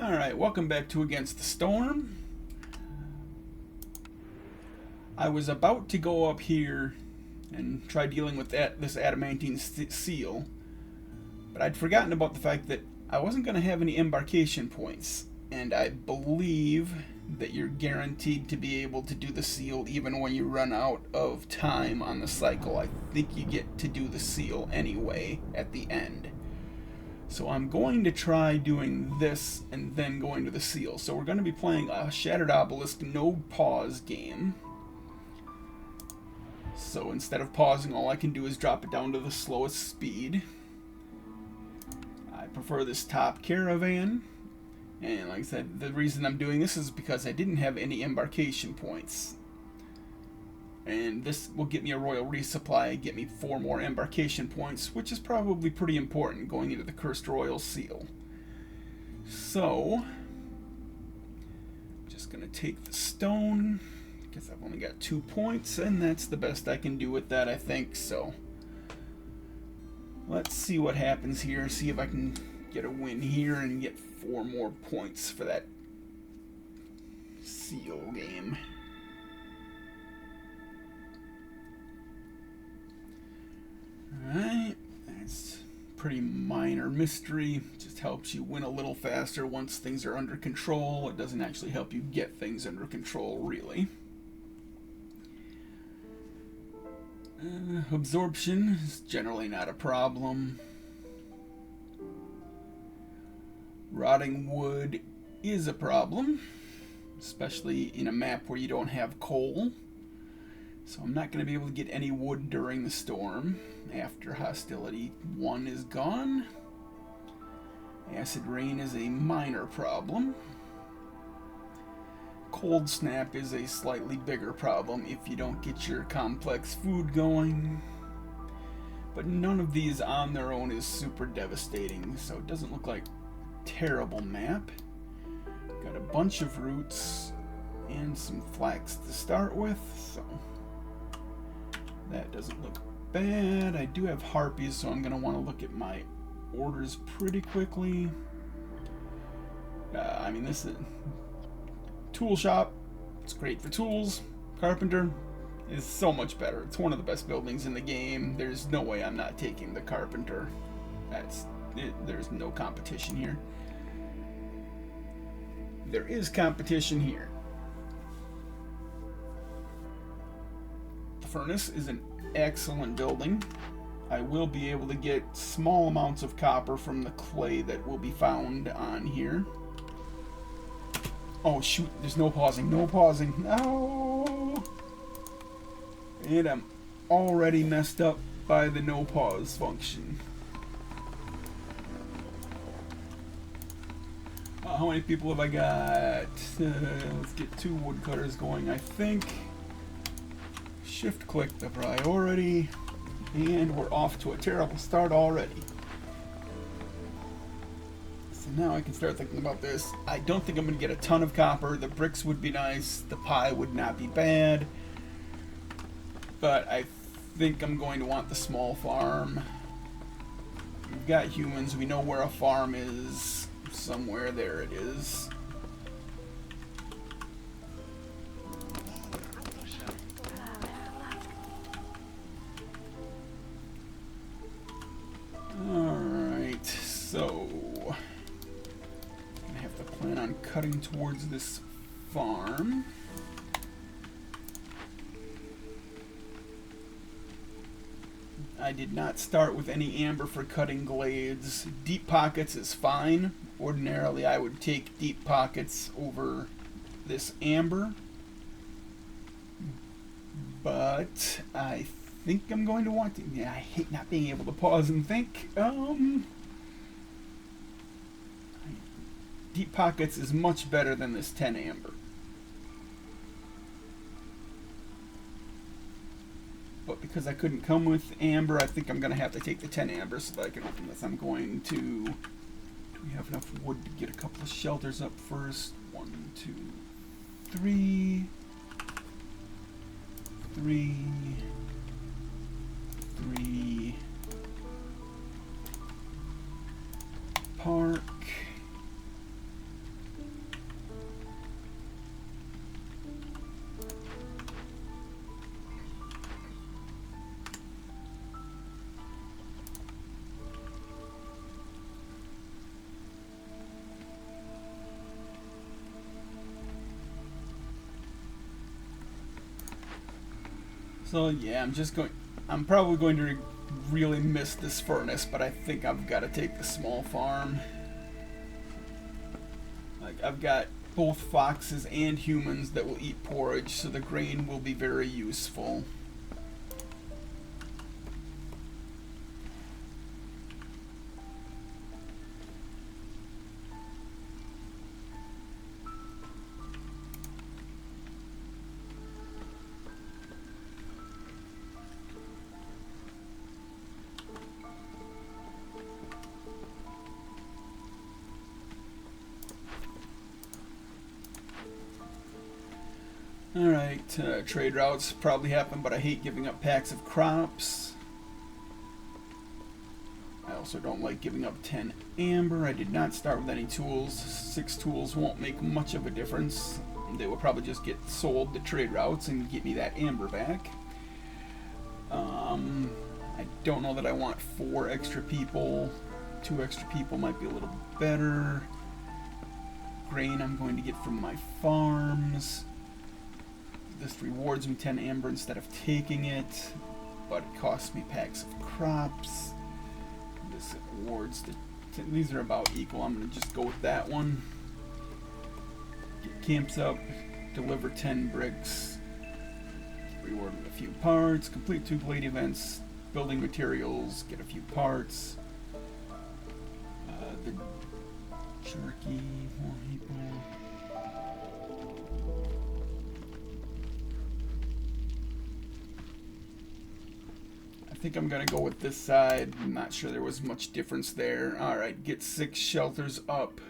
Alright, welcome back to Against the Storm. I was about to go up here and try dealing with this Adamantine Seal, but I'd forgotten about the fact that I wasn't going to have any embarkation points, and I believe that you're guaranteed to be able to do the seal even when you run out of time on the cycle. I think you get to do the seal anyway at the end. So I'm going to try doing this and then going to the seal. So we're going to be playing a Shattered Obelisk no pause game. So instead of pausing, all I can do is drop it down to the slowest speed. I prefer this top caravan. And like I said, the reason I'm doing this is because I didn't have any embarkation points. And this will get me a royal resupply, get me 4 more embarkation points, which is probably pretty important going into the Cursed Royal Seal. So, just going to take the stone, because I've only got 2 points, and that's the best I can do with that, I think. So, let's see what happens here, see if I can get a win here and get 4 more points for that seal game. Alright, that's pretty minor mystery. Just helps you win a little faster once things are under control. It doesn't actually help you get things under control, really. Absorption is generally not a problem. Rotting wood is a problem, especially in a map where you don't have coal. So I'm not going to be able to get any wood during the storm after Hostility 1 is gone. Acid rain is a minor problem. Cold snap is a slightly bigger problem if you don't get your complex food going. But none of these on their own is super devastating, so it doesn't look like a terrible map. Got a bunch of roots and some flax to start with, so that doesn't look bad. I do have harpies, so I'm going to want to look at my orders pretty quickly. I mean, this is tool shop. It's great for tools. Carpenter is so much better. It's one of the best buildings in the game. There's no way I'm not taking the carpenter. There's no competition here. There is competition here. Furnace is an excellent building. I will be able to get small amounts of copper from the clay that will be found on here. Oh shoot, there's no pausing, no pausing. No! And I'm already messed up by the no pause function. How many people have I got? Let's get 2 woodcutters going, I think. Shift click the priority, and we're off to a terrible start already. So now I can start thinking about this. I don't think I'm going to get a ton of copper. The bricks would be nice. The pie would not be bad. But I think I'm going to want the small farm. We've got humans. We know where a farm is. Somewhere there it is. Alright, so I'm gonna have to plan on cutting towards this farm. I did not start with any amber for cutting glades. Deep pockets is fine. Ordinarily I would take deep pockets over this amber, but I think I'm going to want to. Yeah, I hate not being able to pause and think. Deep pockets is much better than this 10 amber. But because I couldn't come with amber, I think I'm going to have to take the 10 amber so that I can open this. I'm going to... Do we have enough wood to get a couple of shelters up first? 1, 2, 3. 3. 3. Park. So yeah, I'm probably going to really miss this furnace, but I think I've got to take the small farm. Like, I've got both foxes and humans that will eat porridge, so the grain will be very useful. Alright, trade routes probably happen, but I hate giving up packs of crops. I also don't like giving up 10 amber. I did not start with any tools. 6 tools won't make much of a difference. They will probably just get sold to trade routes and get me that amber back. I don't know that I want 4 extra people. 2 extra people might be a little better. Grain I'm going to get from my farms. This rewards me 10 amber instead of taking it, but it costs me packs of crops. This awards these are about equal. I'm going to just go with that one. Get camps up, deliver 10 bricks, reward with a few parts, complete 2 blade events, building materials, get a few parts. The jerky, more people. I think I'm gonna go with this side. I'm not sure there was much difference there. Alright, get 6 shelters up.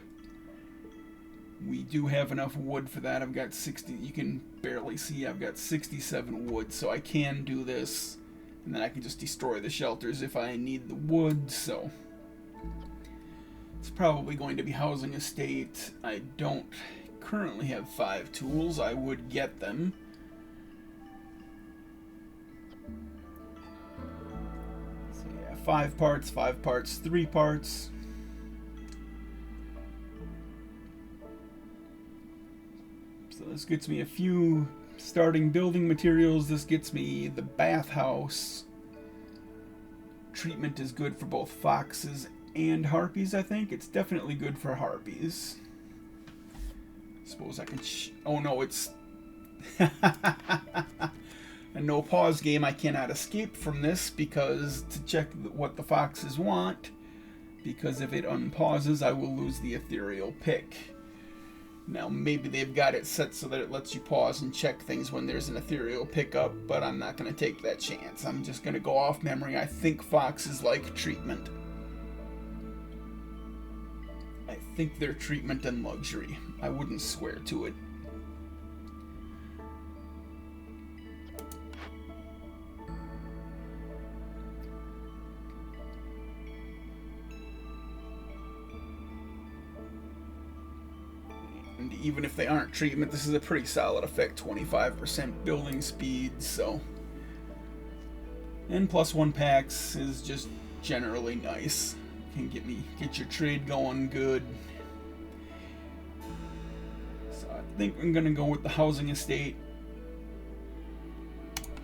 We do have enough wood for that. I've got 60, you can barely see, I've got 67 wood, so I can do this. And then I can just destroy the shelters if I need the wood, so. It's probably going to be housing estate. I don't currently have 5 tools. I would get them. So yeah, 5 parts, 3 parts. So this gets me a few starting building materials. This gets me the bathhouse. Treatment is good for both foxes and harpies, I think. It's definitely good for harpies. Suppose I can oh no, it's a no pause game. I cannot escape from this because to check what the foxes want, because if it unpauses I will lose the ethereal pick. Now maybe they've got it set so that it lets you pause and check things when there's an ethereal pickup, but I'm not going to take that chance. I'm just going to go off memory. I think foxes like treatment. I think they're treatment and luxury. I wouldn't swear to it. And even if they aren't treatment, this is a pretty solid effect. 25% building speed, so. And +1 packs is just generally nice. Can get your trade going good. So I think I'm gonna go with the housing estate,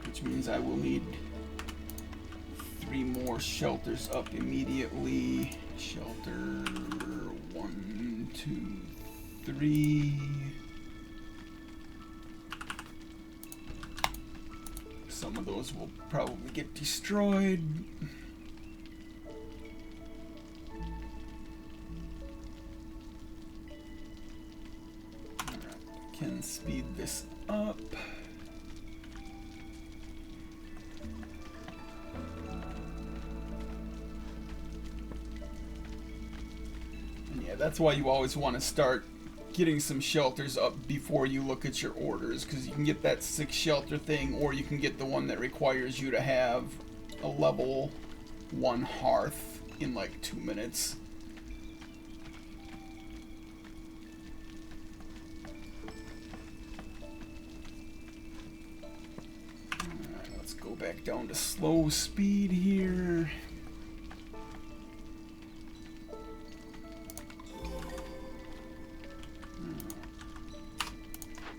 which means I will need 3 more shelters up immediately. Shelter 1, 2, 3. Some of those will probably get destroyed. Can speed this up. And yeah, that's why you always want to start getting some shelters up before you look at your orders, because you can get that 6 shelter thing, or you can get the one that requires you to have a level 1 hearth in like 2 minutes. Back down to slow speed here.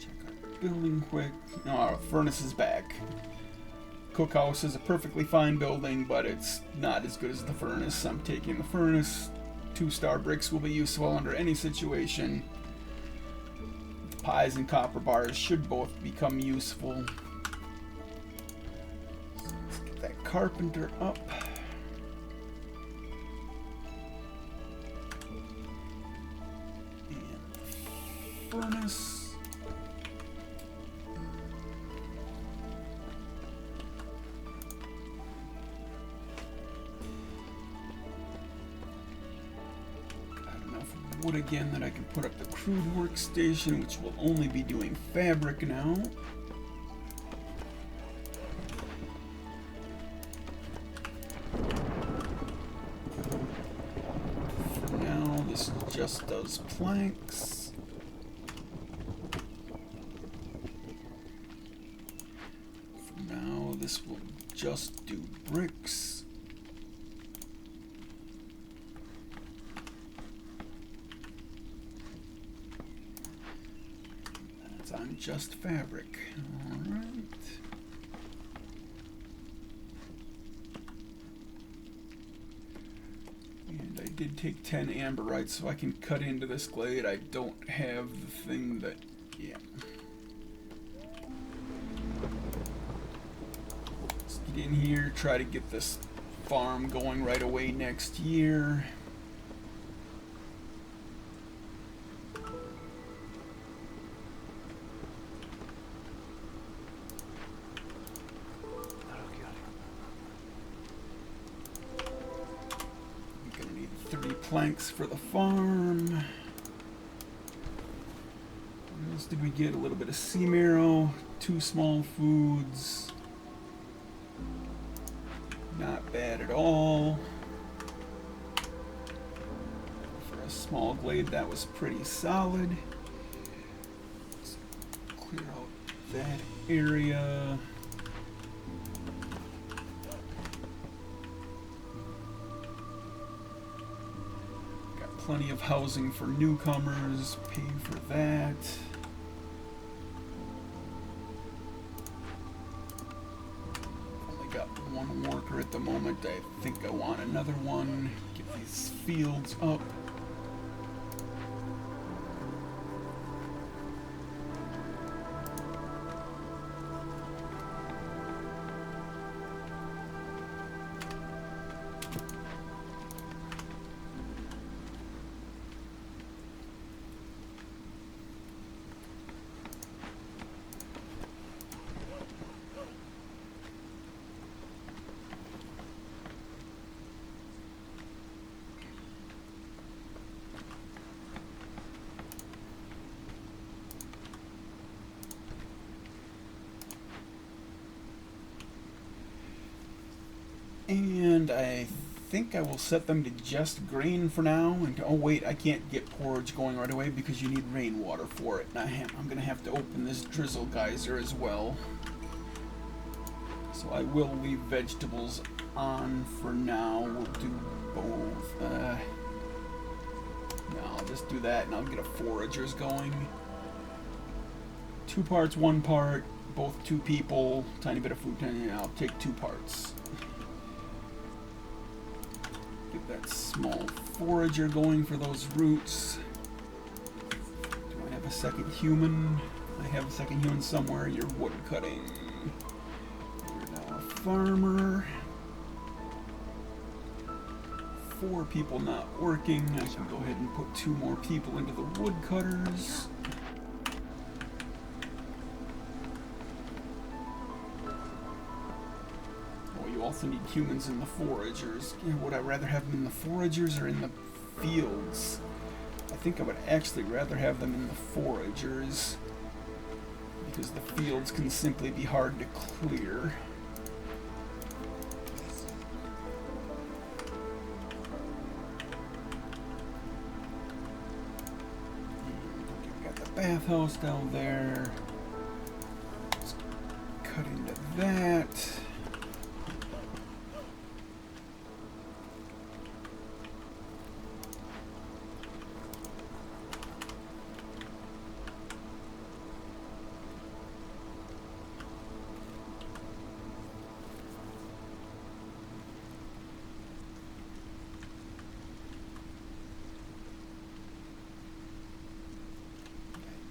Check our building quick. No, our furnace is back. cookhouse is a perfectly fine building, but it's not as good as the furnace. I'm taking the furnace. 2-star bricks will be useful under any situation. Pies and copper bars should both become useful. Let's get that carpenter up. And the furnace. Wood again that I can put up the crude workstation, which will only be doing fabric now. For now, this just does planks. For now, this will just do bricks. On just fabric. All right. And I did take 10 amberites, so I can cut into this glade. I don't have the thing that, yeah. Let's get in here, try to get this farm going right away next year. Planks for the farm. What else did we get? A little bit of sea marrow, 2 small foods. Not bad at all. For a small glade, that was pretty solid. Let's clear out that area. Plenty of housing for newcomers, pay for that. Only got 1 worker at the moment. I think I want another one. Get these fields up. And I think I will set them to just grain for now. And oh wait, I can't get porridge going right away because you need rainwater for it. And I'm going to have to open this drizzle geyser as well. So I will leave vegetables on for now. We'll do both. No, I'll just do that and I'll get a foragers going. 2 parts, 1 part, both 2 people, tiny bit of food. I'll take 2 parts. Get that small forager going for those roots. Do I have a second human? I have a second human somewhere. You're wood cutting. You're now a farmer. 4 people not working. I can go ahead and put 2 more people into the wood cutters. Also need humans in the foragers. Would I rather have them in the foragers or in the fields? I think I would actually rather have them in the foragers because the fields can simply be hard to clear. We got the bathhouse down there. Let's cut into that.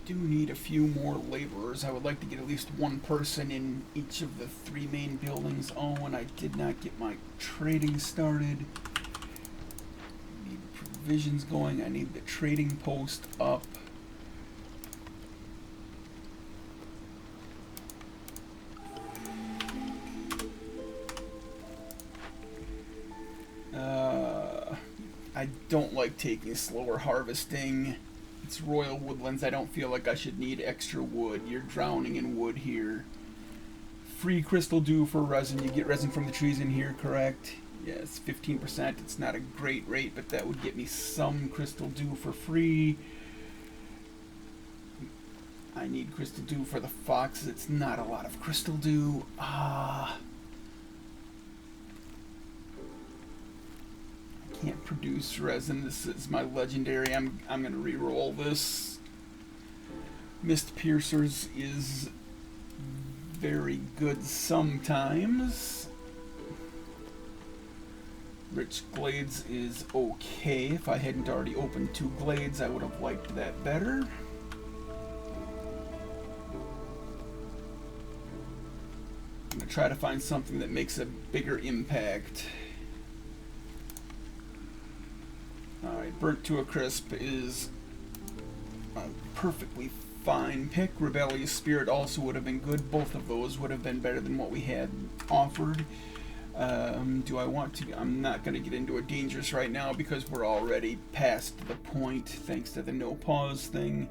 do need a few more laborers. I would like to get at least one person in each of the 3 main buildings. Oh, and I did not get my trading started. Need provisions going. I need the trading post up. I don't like taking slower harvesting. It's Royal Woodlands. I don't feel like I should need extra wood. You're drowning in wood here. Free crystal dew for resin. You get resin from the trees in here, correct? Yes, 15%. It's not a great rate, but that would get me some crystal dew for free. I need crystal dew for the foxes. It's not a lot of crystal dew. Can't produce resin. This is my legendary. I'm gonna re-roll this. Mist Piercers is very good sometimes. Rich Glades is okay. If I hadn't already opened 2 glades, I would have liked that better. I'm gonna try to find something that makes a bigger impact. Alright, Burnt to a Crisp is a perfectly fine pick. Rebellious Spirit also would have been good. Both of those would have been better than what we had offered. Do I want to? I'm not going to get into a dangerous right now because we're already past the point thanks to the no pause thing.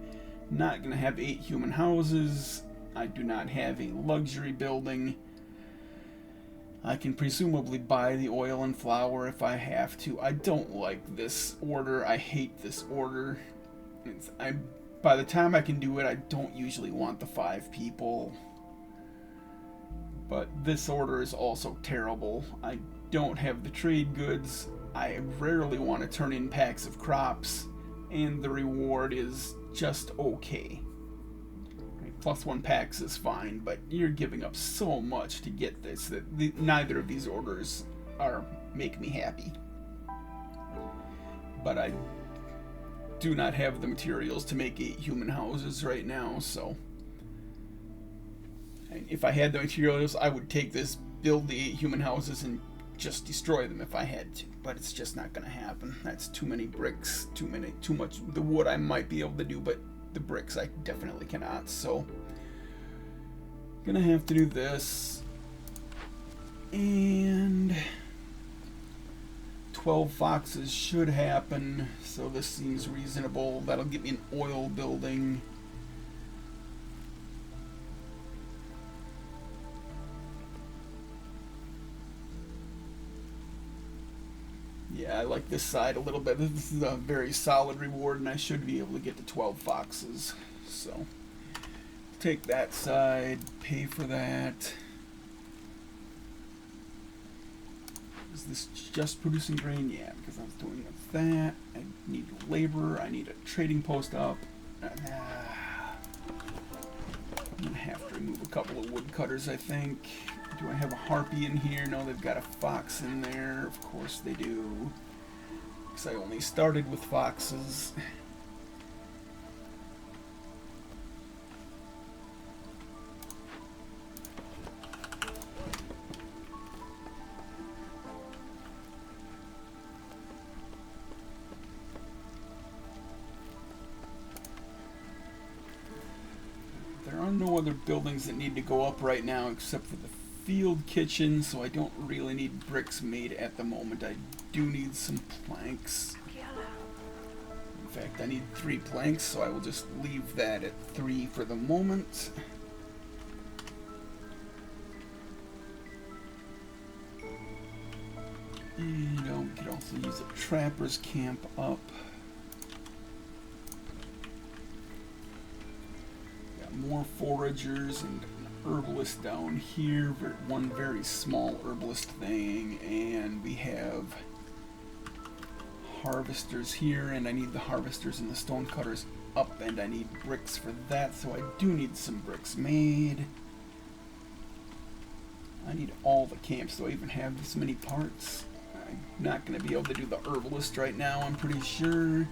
Not going to have 8 human houses. I do not have a luxury building. I can presumably buy the oil and flour if I have to. I don't like this order. I hate this order. By the time I can do it, I don't usually want the 5 people. But this order is also terrible. I don't have the trade goods. I rarely want to turn in packs of crops. And the reward is just okay. +1 packs is fine, but you're giving up so much to get this that neither of these orders make me happy. But I do not have the materials to make 8 human houses right now, so if I had the materials, I would take this, build the 8 human houses, and just destroy them if I had to. But it's just not going to happen. That's too many bricks, too much. The wood I might be able to do, but the bricks I definitely cannot, so gonna have to do this. And 12 foxes should happen, so this seems reasonable. That'll get me an oil building. Yeah, I like this side a little bit. This is a very solid reward, and I should be able to get to 12 foxes. So, take that side, pay for that. Is this just producing grain? Yeah, because I was doing that. I need labor. I need a trading post up. I'm going to have to remove a couple of woodcutters, I think. Do I have a harpy in here? No, they've got a fox in there. Of course they do. Because I only started with foxes. There are no other buildings that need to go up right now except for the field kitchen, so I don't really need bricks made at the moment. I do need some planks. In fact, I need 3 planks, so I will just leave that at 3 for the moment. And we could also use a trapper's camp up. Got more foragers and herbalist down here, one very small herbalist thing, and we have harvesters here, and I need the harvesters and the stone cutters up, and I need bricks for that, so I do need some bricks made. I need all the camps. Do I even have this many parts? I'm not going to be able to do the herbalist right now, I'm pretty sure.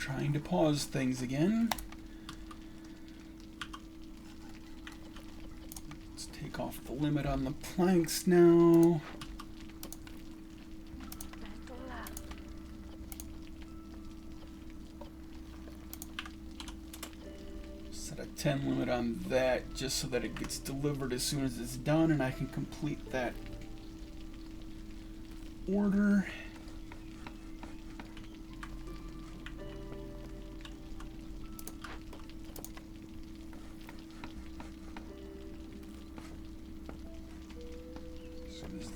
trying to pause things again. Let's take off the limit on the planks now. Set a 10 limit on that just so that it gets delivered as soon as it's done and I can complete that order.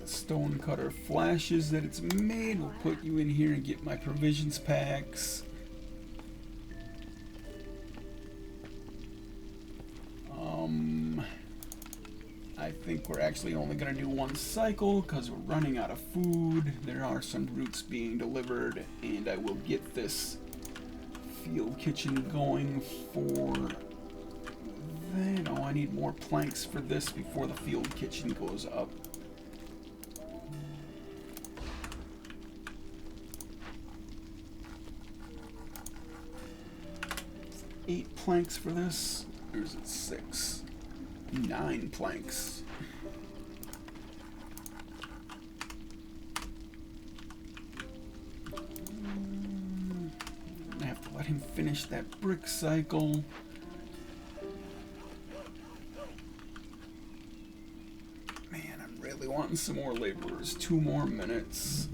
Stone cutter flashes that it's made. We'll put you in here and get my provisions packs. I think we're actually only going to do one cycle because we're running out of food. There are some roots being delivered, and I will get this field kitchen going for that. Oh, I need more planks for this before the field kitchen goes up. 8 planks for this, or is it 6? 9 planks. I have to let him finish that brick cycle. Man, I'm really wanting some more laborers. 2 more minutes.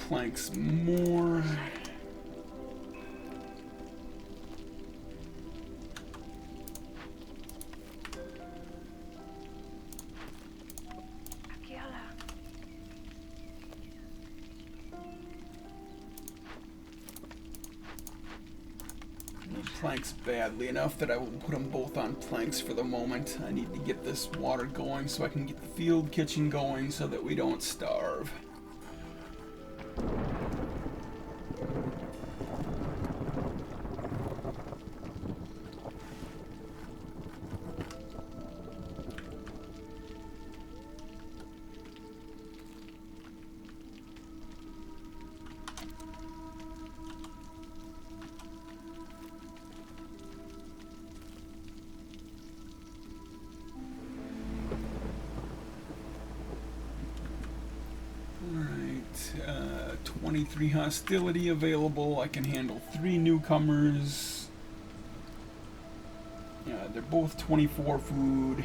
Planks more. Planks badly enough that I will put them both on planks for the moment. I need to get this water going so I can get the field kitchen going so that we don't starve. Alright, 23 hostility available. I can handle 3 newcomers. Yeah, they're both 24 food.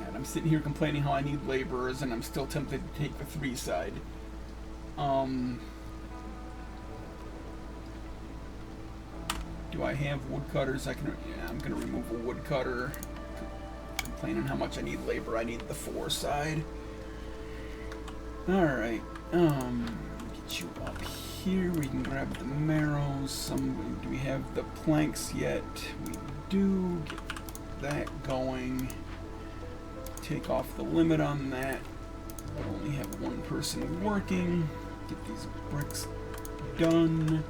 And I'm sitting here complaining how I need laborers, and I'm still tempted to take the 3 side. Do I have woodcutters? Yeah, I'm gonna remove a woodcutter. Complaining how much I need labor. I need the 4 side. Alright, get you up here. We can grab the marrows. Do we have the planks yet? We do. Get that going. Take off the limit on that. But only have 1 person working. Get these bricks done.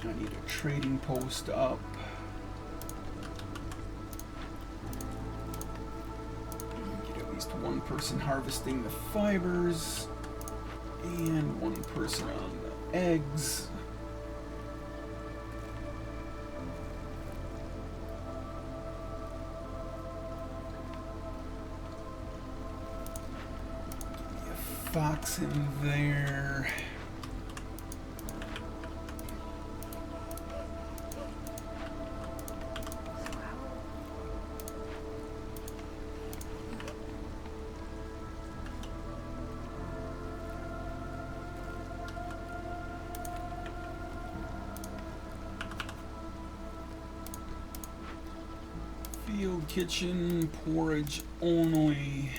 I need a trading post up. At least 1 person harvesting the fibers and 1 person on the eggs. Get a fox in there. Field kitchen, porridge only.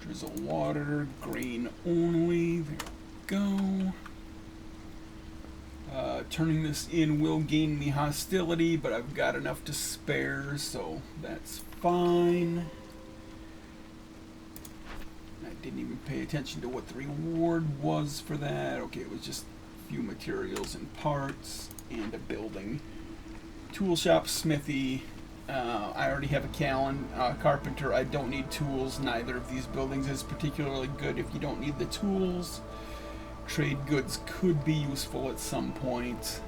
Drizzle water, grain only. There we go. Turning this in will gain me hostility, but I've got enough to spare, so that's fine. I didn't even pay attention to what the reward was for that. Okay, it was just a few materials and parts and a building. Tool shop, smithy, I already have a carpenter. I don't need tools. Neither of these buildings is particularly good if you don't need the tools. Trade goods could be useful at some point.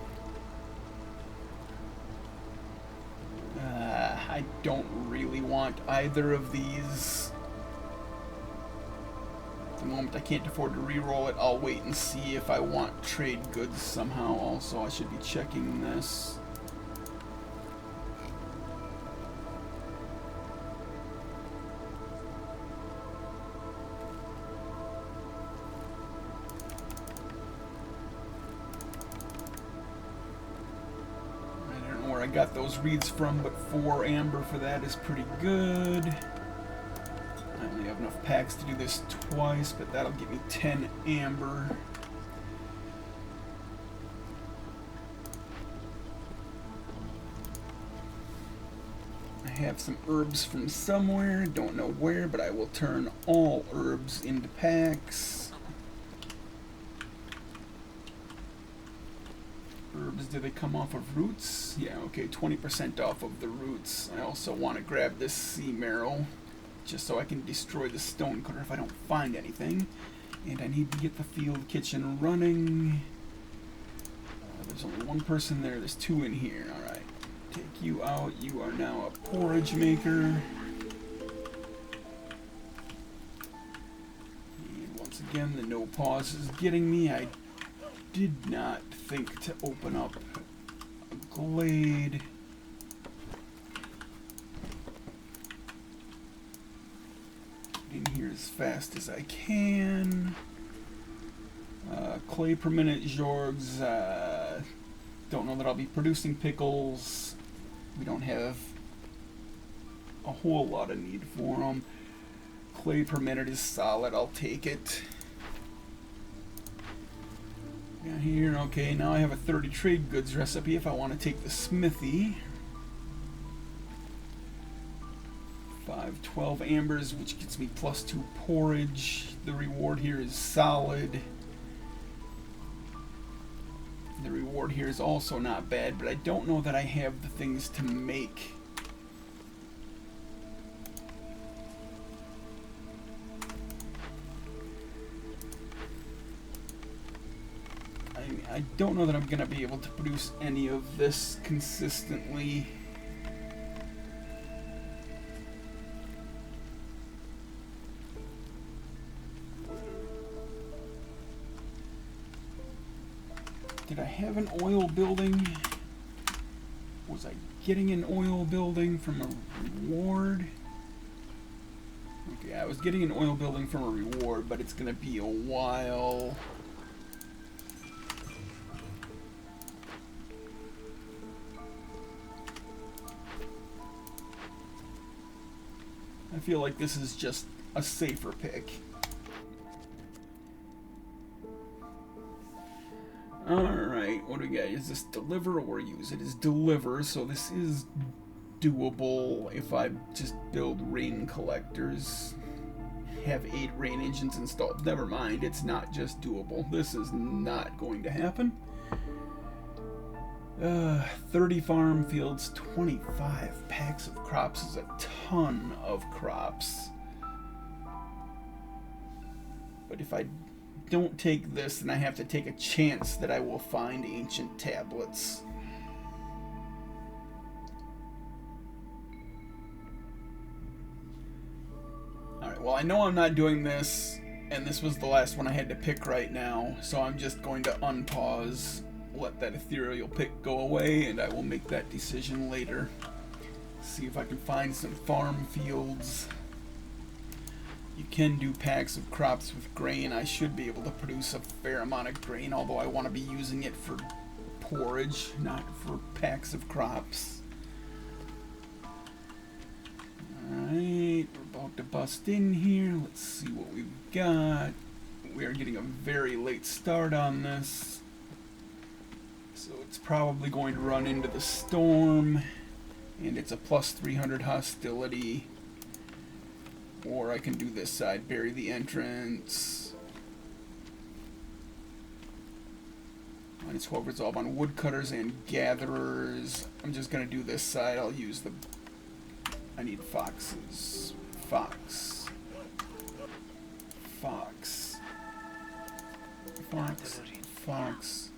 I don't really want either of these. At the moment I can't afford to re-roll it. I'll wait and see if I want trade goods somehow. Also, I should be checking this. I got those reeds from, but 4 amber for that is pretty good. I only have enough packs to do this twice, but that'll give me 10 amber. I have some herbs from somewhere, don't know where, but I will turn all herbs into packs. Herbs, do they come off of roots? Yeah, okay, 20% off of the roots. I also want to grab this sea marrow, just so I can destroy the stone cutter if I don't find anything. And I need to get the field kitchen running. There's only one person there, there's 2 in here. Alright, take you out. You are now a porridge maker. And once again, the no pause is getting me. I did not think to open up a glade. Get in here as fast as I can. Clay per minute, Jorgs. Don't know that I'll be producing pickles. We don't have a whole lot of need for them. Clay per minute is solid. I'll take it. Got here, okay, now I have a 30 trade goods recipe if I want to take the smithy. 12 ambers, which gets me +2 porridge. The reward here is solid. The reward here is also not bad, but I don't know that I have the things to make. I don't know that I'm going to be able to produce any of this consistently. Did I have an oil building? Was I getting an oil building from a reward? Okay, I was getting an oil building from a reward, but it's going to be a while. I feel like this is just a safer pick. Alright, what do we got? Is this deliver or use? It is deliver, so this is doable if I just build rain collectors. Have 8 rain engines installed. Never mind, it's not just doable. This is not going to happen. 30 farm fields, 25 packs of crops is a ton of crops. But if I don't take this, then I have to take a chance that I will find ancient tablets. Alright, well I know I'm not doing this, and this was the last one I had to pick right now, so I'm just going to unpause. Let that ethereal pick go away, and I will make that decision later. See if I can find some farm fields. You can do packs of crops with grain. I should be able to produce a fair amount of grain, although I want to be using it for porridge, not for packs of crops. Alright, we're about to bust in here. Let's see what we've got. We are getting a very late start on this. So it's probably going to run into the storm, and it's a +300 hostility. Or I can do this side, bury the entrance. -12 resolve on woodcutters and gatherers. I'm just going to do this side. I'll use the I need foxes. Fox. Fox. Fox. Fox.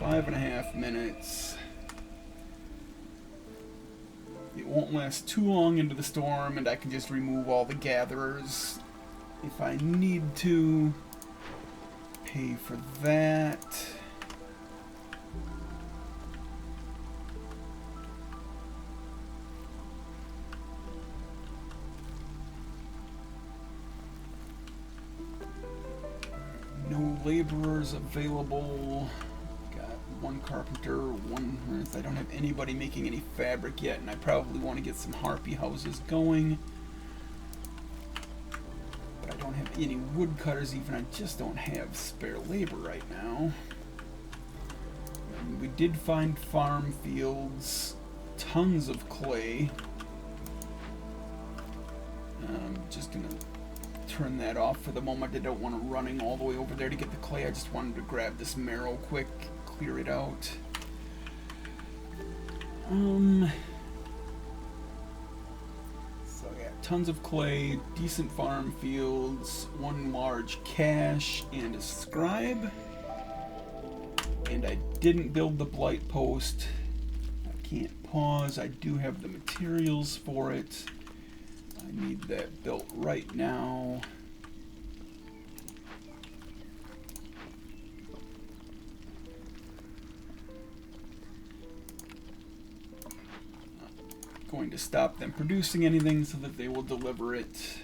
5.5 minutes. It won't last too long into the storm, and I can just remove all the gatherers if I need to. Pay for that. No laborers available. Got one carpenter, one hearth. I don't have anybody making any fabric yet, and I probably want to get some harpy houses going. But I don't have any woodcutters even. I just don't have spare labor right now. And we did find farm fields, tons of clay. I'm just gonna turn that off for the moment. I don't want to running all the way over there to get the clay. I just wanted to grab this marrow quick, clear it out. So yeah, tons of clay, decent farm fields, one large cache, and a scribe. And I didn't build the blight post. I can't pause. I do have the materials for it. I need that built right now. Not going to stop them producing anything so that they will deliver it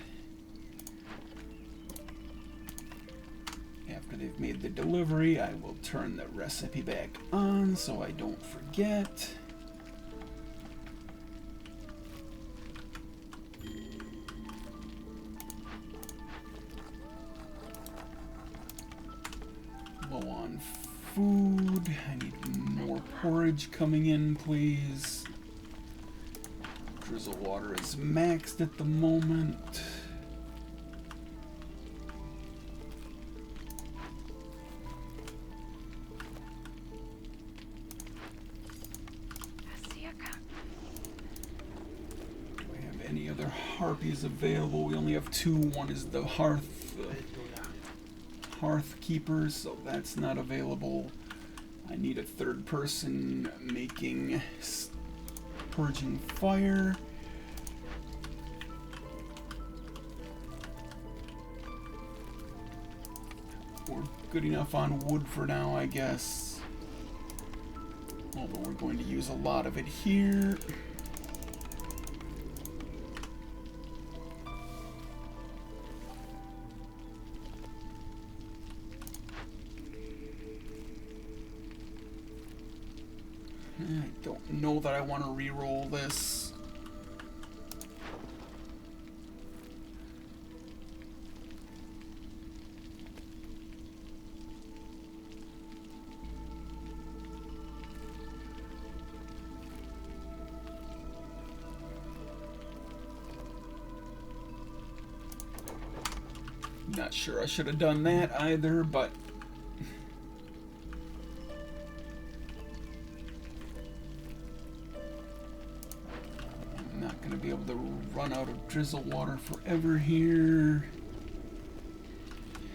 after they've made the delivery. I will turn the recipe back on so I don't forget. Low on food. I need more porridge coming in, please. Drizzle water is maxed at the moment. Do I have any other harpies available? We only have 2. One is the hearth keepers, so that's not available. I need a 3rd person making purging fire. We're good enough on wood for now, I guess. Although we're going to use a lot of it here. I don't know that I want to re-roll this. Not sure I should have done that either, but be able to run out of drizzle water forever here.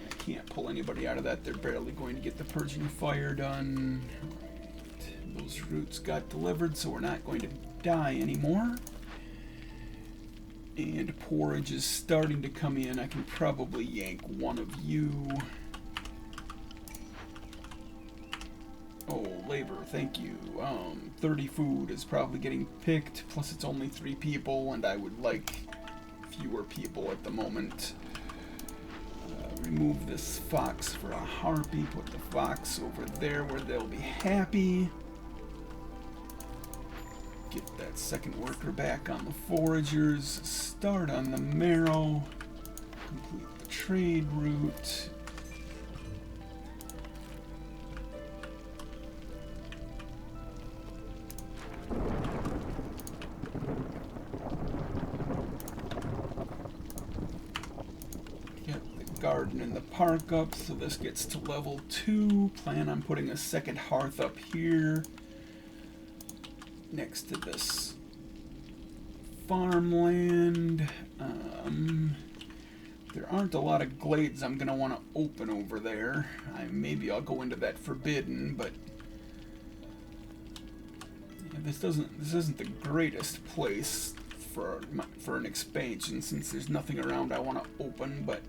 I can't pull anybody out of that. They're barely going to get the purging fire done. Right. Those roots got delivered, so we're not going to die anymore. And porridge is starting to come in. I can probably yank one of you. Oh, labor, thank you. 30 food is probably getting picked, plus it's only 3 people, and I would like fewer people at the moment. Remove this fox for a harpy, put the fox over there where they'll be happy. Get that 2nd worker back on the foragers, start on the marrow, complete the trade route. Garden in the park up, so this gets to level 2. Plan on putting a 2nd hearth up here next to this farmland. There aren't a lot of glades I'm gonna want to open over there. Maybe I'll go into that forbidden, but yeah, this isn't the greatest place for an expansion since there's nothing around I want to open. But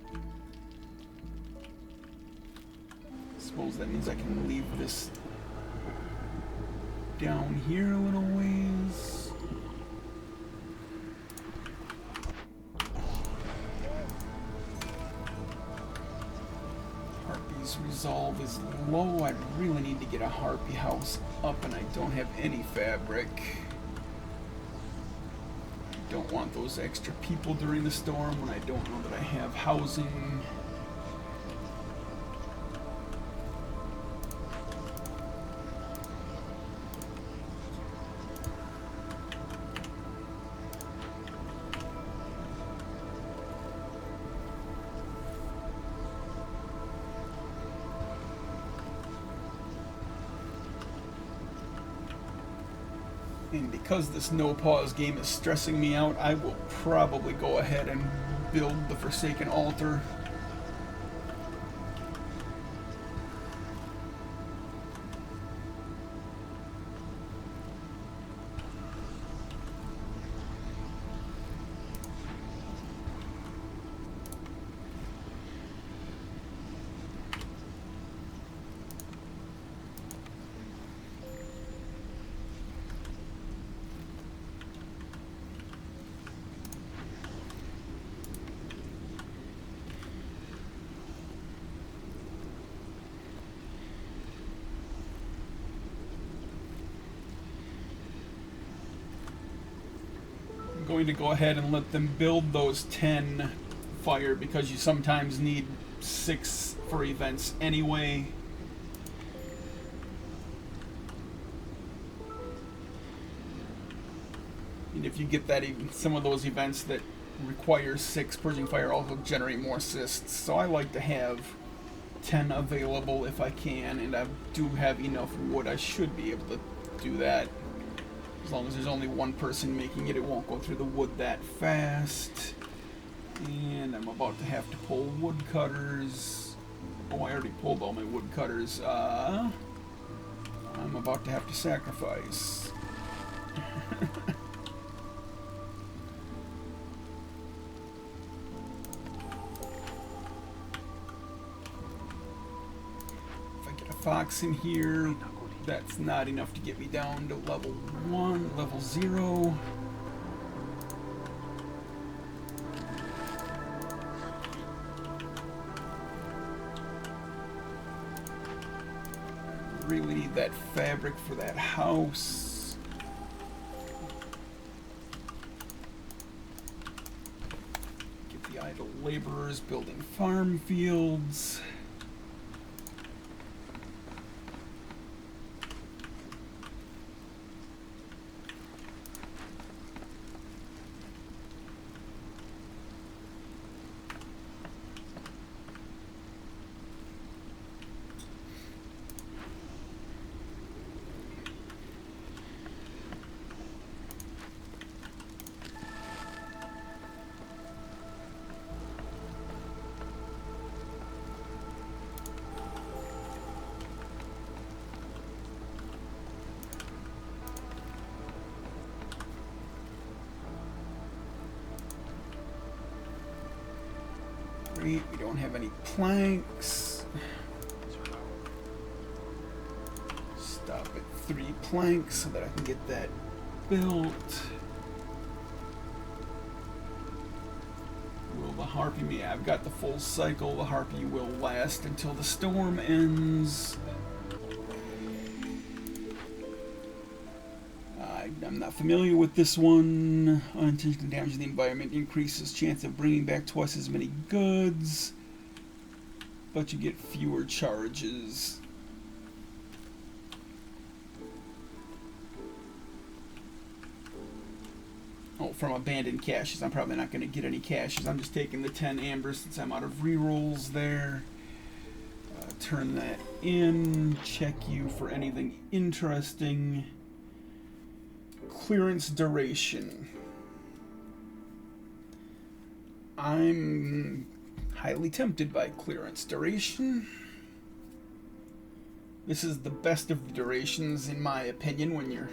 I suppose that means I can leave this down here a little ways. Resolve is low. I really need to get a harpy house up, and I don't have any fabric. I don't want those extra people during the storm when I don't know that I have housing. And because this no pause game is stressing me out, I will probably go ahead and build the Forsaken Altar. Going to go ahead and let them build those 10 fire because you sometimes need 6 for events anyway. And if you get that, even some of those events that require 6 purging fire also generate more assists. So I like to have 10 available if I can, and I do have enough wood. I should be able to do that. As long as there's only one person making it, it won't go through the wood that fast. And I'm about to have to pull woodcutters. Oh, I already pulled all my woodcutters. I'm about to have to sacrifice. If I get a fox in here, that's not enough to get me down to level 1, level 0. Really need that fabric for that house. Get the idle laborers building farm fields. We don't have any planks. Stop at 3 planks so that I can get that built. Will the harpy me? I've got the full cycle. The harpy will last until the storm ends. I'm not familiar with this one. Unintentional damage to the environment increases chance of bringing back twice as many goods, but you get fewer charges. Oh, from abandoned caches. I'm probably not going to get any caches. I'm just taking the 10 amber since I'm out of rerolls there. Turn that in. Check you for anything interesting. Clearance duration. I'm highly tempted by clearance duration. This is the best of the durations in my opinion when you're...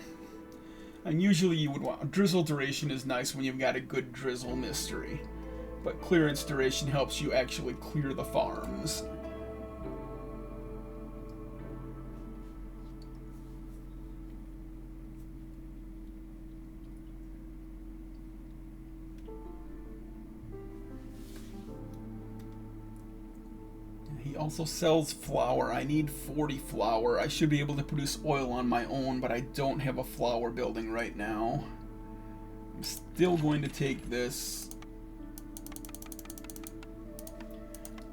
And usually you would want... Drizzle duration is nice when you've got a good drizzle mystery. But clearance duration helps you actually clear the farms. He also sells flour. I need 40 flour. I should be able to produce oil on my own, but I don't have a flour building right now. I'm still going to take this.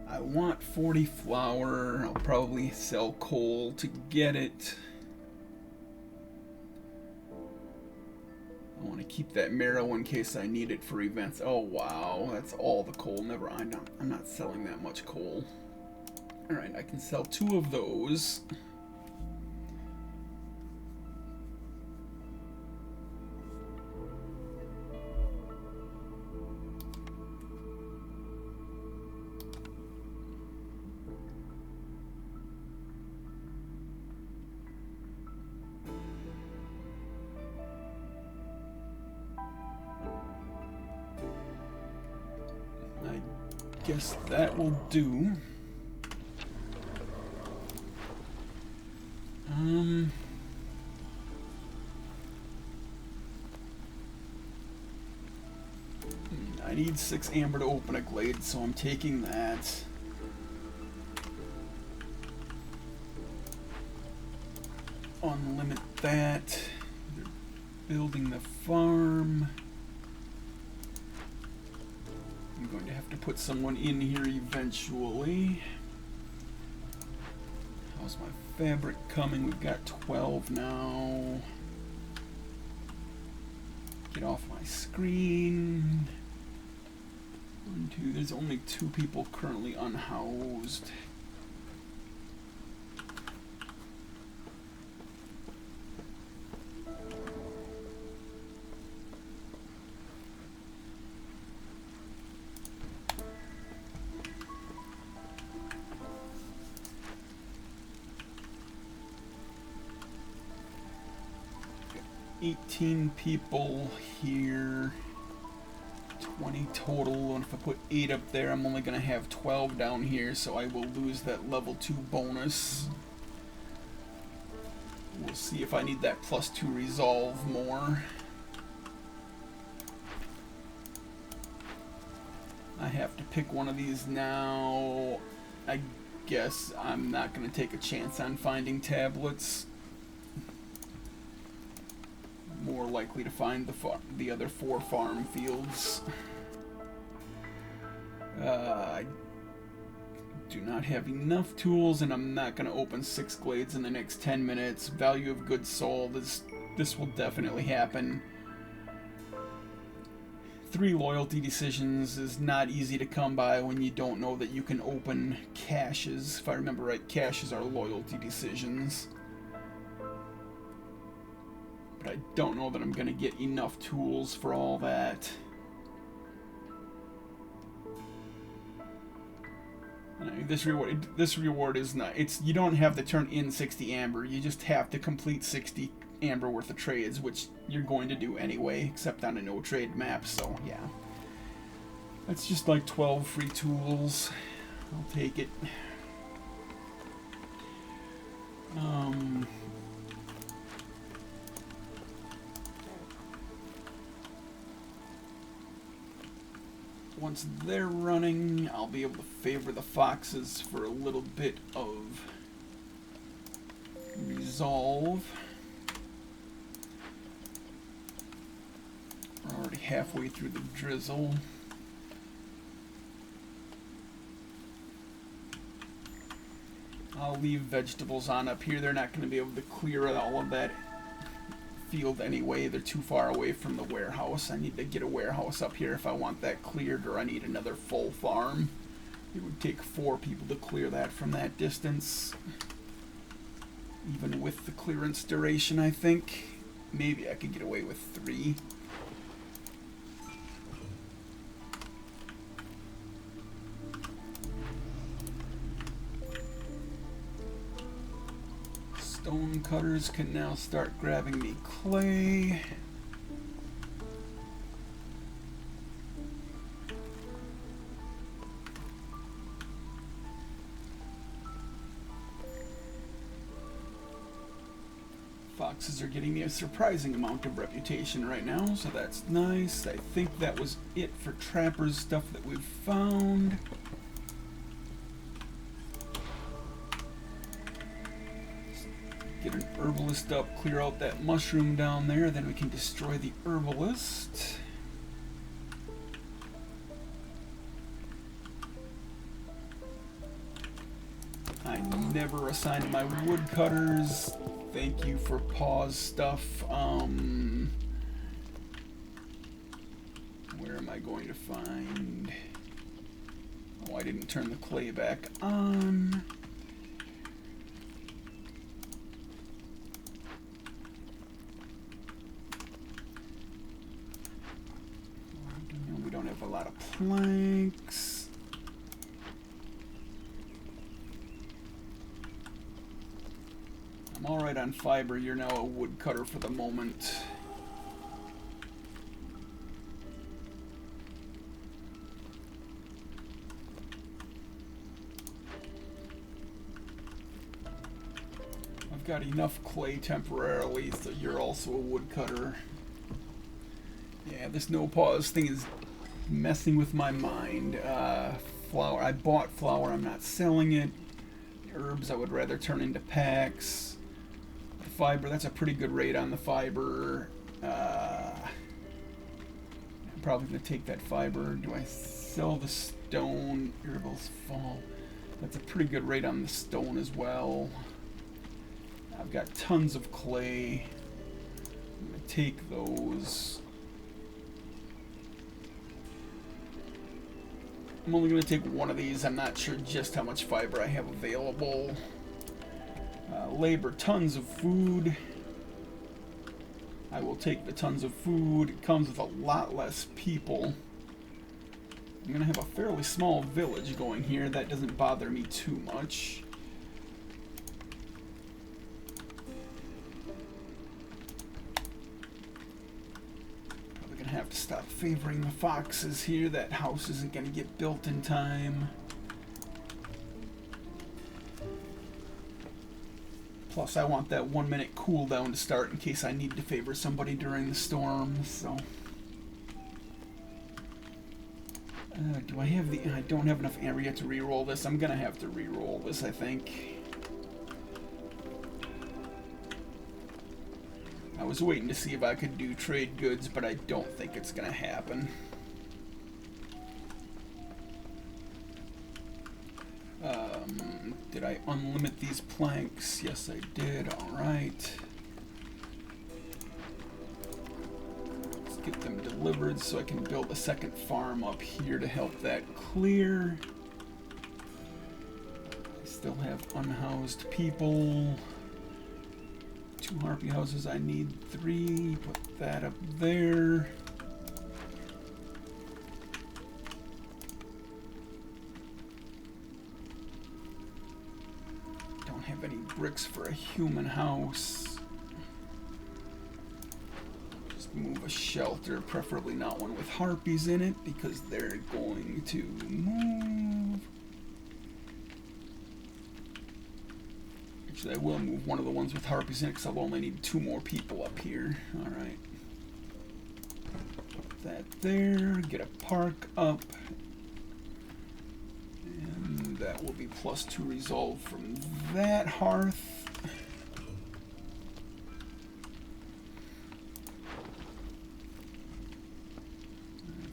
I want 40 flour. I'll probably sell coal to get it. I want to keep that marrow in case I need it for events. Oh wow, that's all the coal. Never. I'm not selling that much coal. Alright, I can sell 2 of those. I guess that will do. I need 6 amber to open a glade, so I'm taking that. Unlimit that. They're building the farm. I'm going to have to put someone in here eventually. How's my fabric coming? We've got 12 now. Get off my screen. 1, 2, there's only 2 people currently unhoused. Got 18 people here. 20 total, and if I put 8 up there, I'm only going to have 12 down here, so I will lose that level 2 bonus. We'll see if I need that +2 resolve more. I have to pick one of these now. I guess I'm not going to take a chance on finding tablets. More likely to find the other 4 farm fields. I do not have enough tools, and I'm not going to open 6 glades in the next 10 minutes. Value of goods sold, this will definitely happen. 3 loyalty decisions is not easy to come by when you don't know that you can open caches. If I remember right, caches are loyalty decisions. But I don't know that I'm going to get enough tools for all that. This reward is not, you don't have to turn in 60 amber, you just have to complete 60 amber worth of trades, which you're going to do anyway, except on a no trade map, so yeah. That's just like 12 free tools. I'll take it. Once they're running, I'll be able to favor the foxes for a little bit of resolve. We're already halfway through the drizzle. I'll leave vegetables on up here. They're not going to be able to clear all of that field anyway. They're too far away from the warehouse. I need to get a warehouse up here if I want that cleared, or I need another full farm. It would take 4 people to clear that from that distance. Even with the clearance duration, I think. Maybe I could get away with 3. Stone cutters can now start grabbing me clay. Foxes are getting me a surprising amount of reputation right now, so that's nice. I think that was it for trappers stuff that we've found. Get an herbalist up, clear out that mushroom down there, then we can destroy the herbalist. I never assigned my woodcutters. Thank you for pause stuff. Where am I going to find... Oh, I didn't turn the clay back on. We don't have a lot of planks. I'm alright on fiber. You're now a woodcutter for the moment. I've got enough clay temporarily, so you're also a woodcutter. Yeah, this no pause thing is messing with my mind. Flour. I bought flour. I'm not selling it. Herbs I would rather turn into packs. Fiber, that's a pretty good rate on the fiber. I'm probably going to take that fiber. Do I sell the stone? Herbals fall. That's a pretty good rate on the stone as well. I've got tons of clay. I'm going to take those. I'm only going to take one of these. I'm not sure just how much fiber I have available. Labor, tons of food. I will take the tons of food. It comes with a lot less people. I'm going to have a fairly small village going here. That doesn't bother me too much. Probably going to have to stop favoring the foxes here. That house isn't going to get built in time. Plus, I want that 1 minute cooldown to start in case I need to favor somebody during the storm, so... do I have the... I don't have enough area to reroll this. I'm gonna have to reroll this, I think. I was waiting to see if I could do trade goods, but I don't think it's gonna happen. Did I unlimit these planks? Yes, I did. Alright. Let's get them delivered so I can build a second farm up here to help that clear. I still have unhoused people. 2 harpy houses. I need 3. Put that up there. Have any bricks for a human house. Just move a shelter, preferably not one with harpies in it, because they're going to move. Actually, I will move one of the ones with harpies in it, because I'll only need 2 more people up here. Alright. Put that there, get a park up. That will be +2 resolve from that hearth.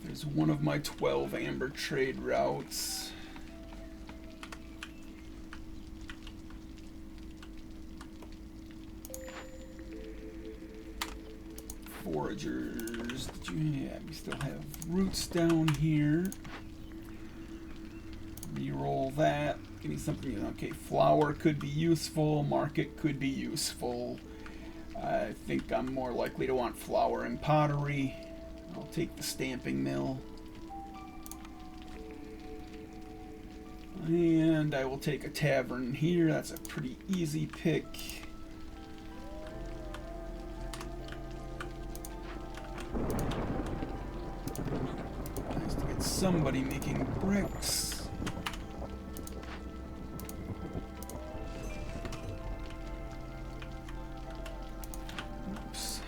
There's one of my 12 amber trade routes. Foragers. Yeah, we still have roots down here. Reroll that. Give me something. Okay, flour could be useful. Market could be useful. I think I'm more likely to want flour and pottery. I'll take the stamping mill. And I will take a tavern here. That's a pretty easy pick. somebody making bricks. Oops.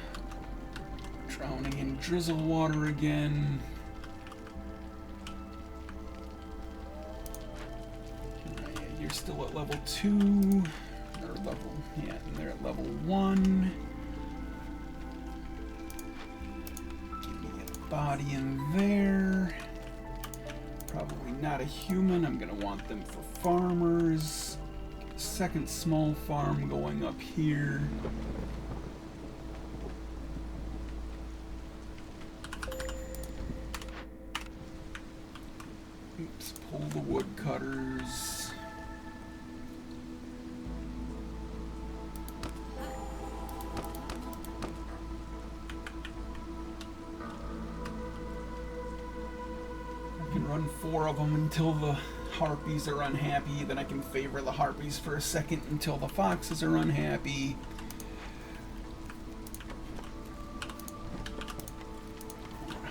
Drowning in drizzle water again. You're still at level 2. Or level, yeah, and they're at level 1. Give me a body in there. Probably not a human. I'm gonna want them for farmers. Second small farm going up here. Oops, pull the woodcutters. Run 4 of them until the harpies are unhappy. Then I can favor the harpies for a second until the foxes are unhappy.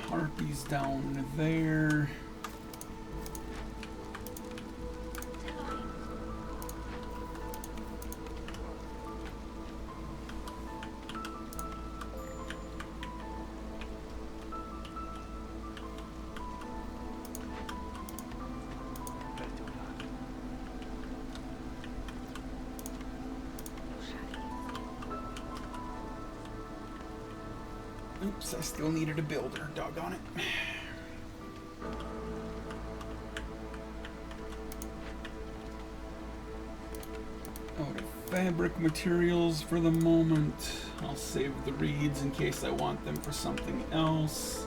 Harpies down there. Oops, I still needed a builder, doggone it. Out of fabric materials for the moment. I'll save the reeds in case I want them for something else.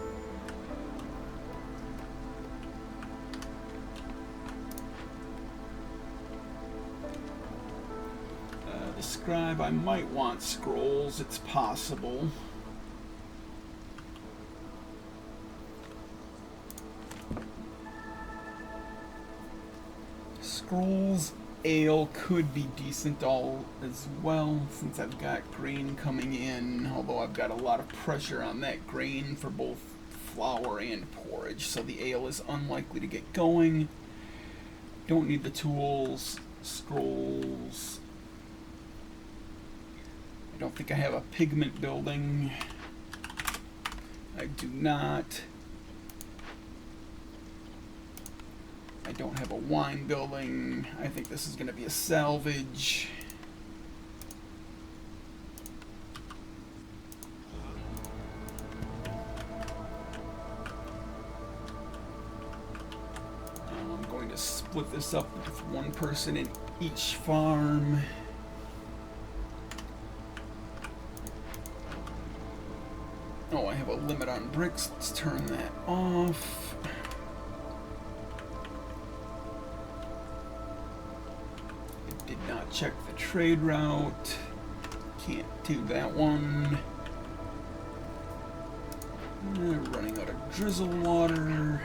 The scribe, I might want scrolls, it's possible. Scrolls, ale could be decent all as well, since I've got grain coming in, although I've got a lot of pressure on that grain for both flour and porridge, so the ale is unlikely to get going. Don't need the tools. Scrolls. I don't think I have a pigment building. I do not. I don't have a wine building. I think this is going to be a salvage. I'm going to split this up with one person in each farm. Oh, I have a limit on bricks. Let's turn that off. Check the trade route. Can't do that one. Running out of drizzle water.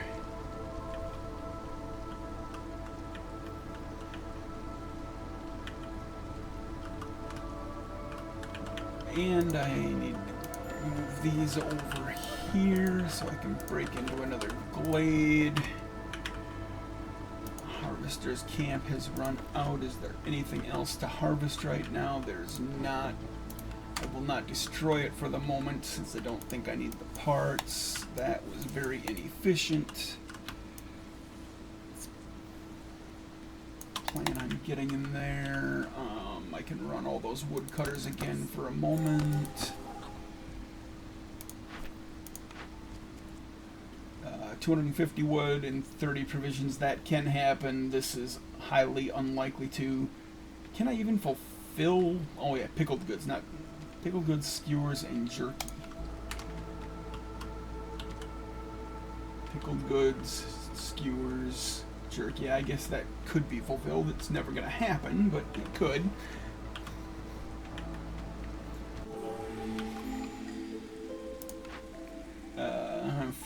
And I need to move these over here so I can break into another glade. Harvester's camp has run out. Is there anything else to harvest right now? There's not. I will not destroy it for the moment since I don't think I need the parts. That was very inefficient. Plan on getting in there. I can run all those woodcutters again for a moment. 250 wood and 30 provisions, that can happen. This is highly unlikely to. Can I even fulfill? Oh yeah, pickled goods, not pickled goods, skewers, and jerky. Pickled goods, skewers, jerky. I guess that could be fulfilled. It's never going to happen, but it could.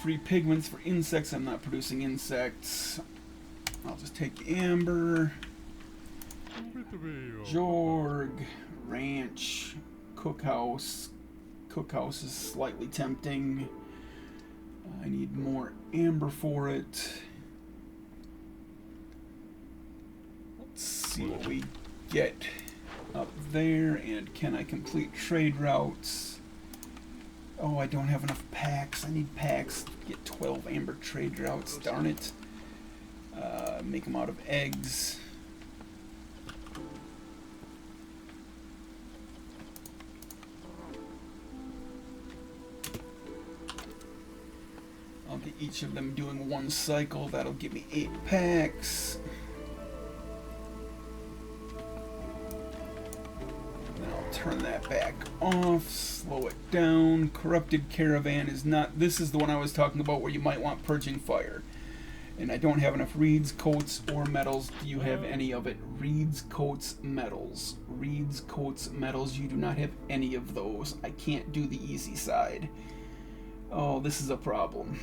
Free pigments for insects. I'm not producing insects. I'll just take the amber. Jorg, ranch, cookhouse. Cookhouse is slightly tempting. I need more amber for it. Let's see what we get up there, and can I complete trade routes? Oh, I don't have enough packs. I need packs to get 12 amber trade routes, darn it. Make them out of eggs. I'll get each of them doing one cycle. That'll give me 8 packs. Then I'll turn that back off, slow it down. Corrupted Caravan is not... This is the one I was talking about where you might want Purging Fire. And I don't have enough reeds, coats, or metals. Do you have any of it? Reeds, coats, metals. Reeds, coats, metals. You do not have any of those. I can't do the easy side. Oh, this is a problem.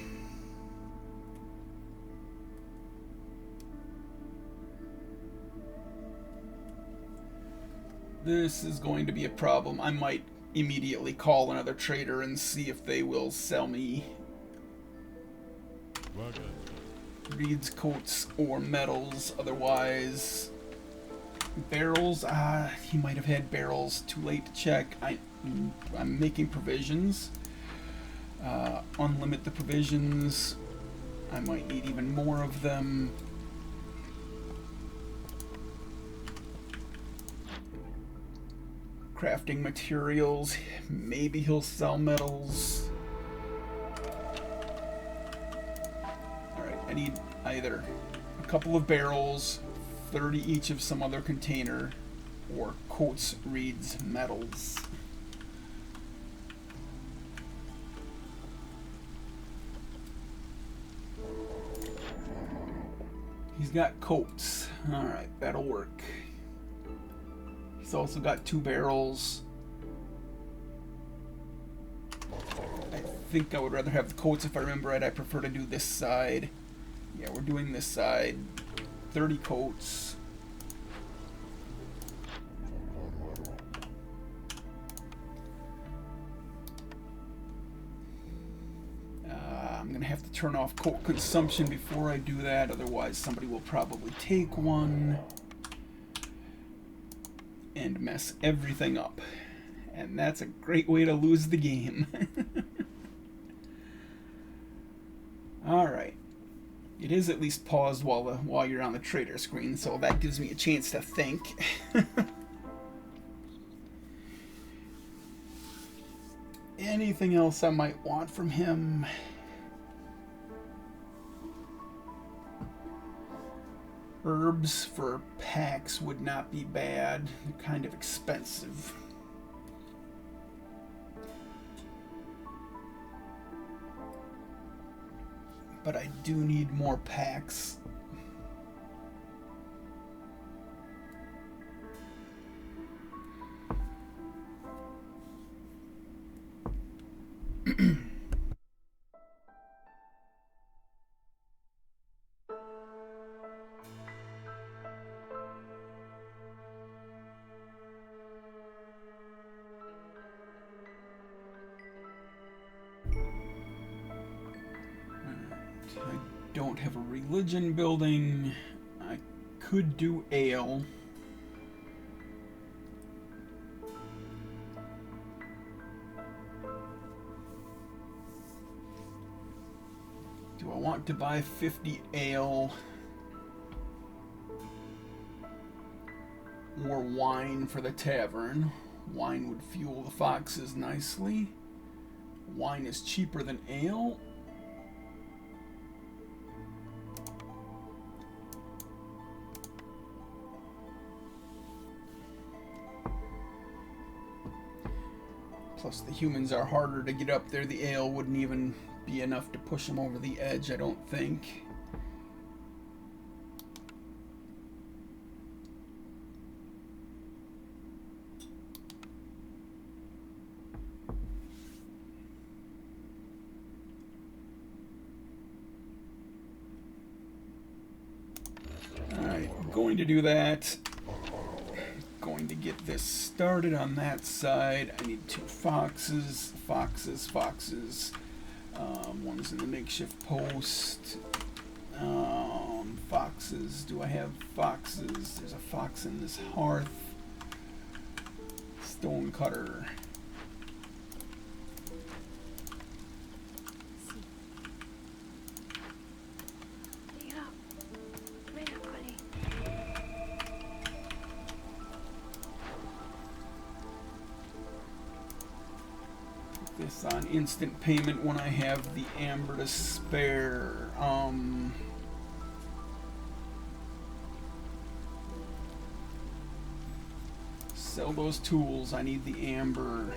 This is going to be a problem. I might immediately call another trader and see if they will sell me reeds, coats, or metals. Otherwise, barrels. He might have had barrels. Too late to check. I'm making provisions. Unlimit the provisions. I might need even more of them. Crafting materials. Maybe he'll sell metals. Alright, I need either a couple of barrels, 30 each of some other container, or coats, reeds, metals. He's got coats. Alright, that'll work. He's also got 2 barrels. I think I would rather have the coats if I remember right. I prefer to do this side. Yeah, we're doing this side. 30 coats. I'm going to have to turn off coat consumption before I do that. Otherwise, somebody will probably take one and mess everything up. And that's a great way to lose the game. Alright. It is at least paused while you're on the trader screen, so that gives me a chance to think. Anything else I might want from him? Herbs for packs would not be bad. They're kind of expensive. But I do need more packs. I don't have a religion building. I could do ale. Do I want to buy 50 ale or wine for the tavern? Wine would fuel the foxes nicely. Wine is cheaper than ale. Plus the humans are harder to get up there. The ale wouldn't even be enough to push them over the edge, I don't think. Alright, going to do that. Going to get this started on that side. I need 2 foxes, foxes, foxes. One's in the makeshift post. Foxes. Do I have foxes? There's a fox in this hearth. Stone cutter. This on instant payment when I have the amber to spare. Sell those tools. I need the amber.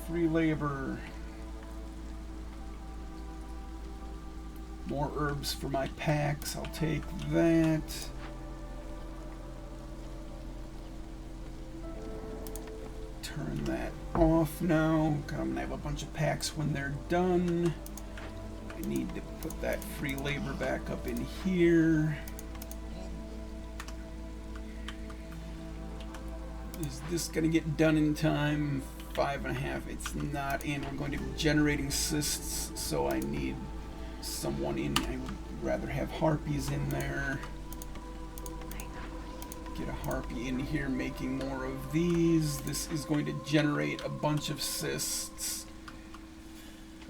Free labor. More herbs for my packs. I'll take that. Turn that off now. I'm gonna have a bunch of packs when they're done. I need to put that free labor back up in here. Is this gonna get done in time? 5.5. It's not, and we're going to be generating cysts, so I need someone in. I would rather have harpies in there. Get a harpy in here making more of these. This is going to generate a bunch of cysts.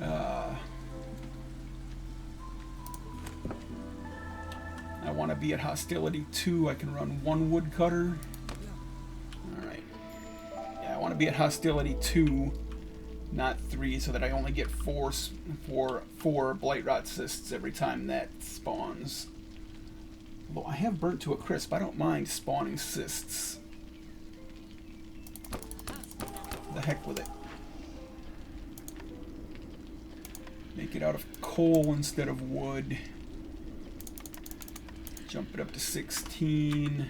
I want to be at hostility 2. I can run 1 woodcutter. Alright. Yeah, I want to be at hostility 2, not 3, so that I only get 4 blight rot cysts every time that spawns. Although I have burnt to a crisp, I don't mind spawning cysts. The heck with it. Make it out of coal instead of wood. Jump it up to 16.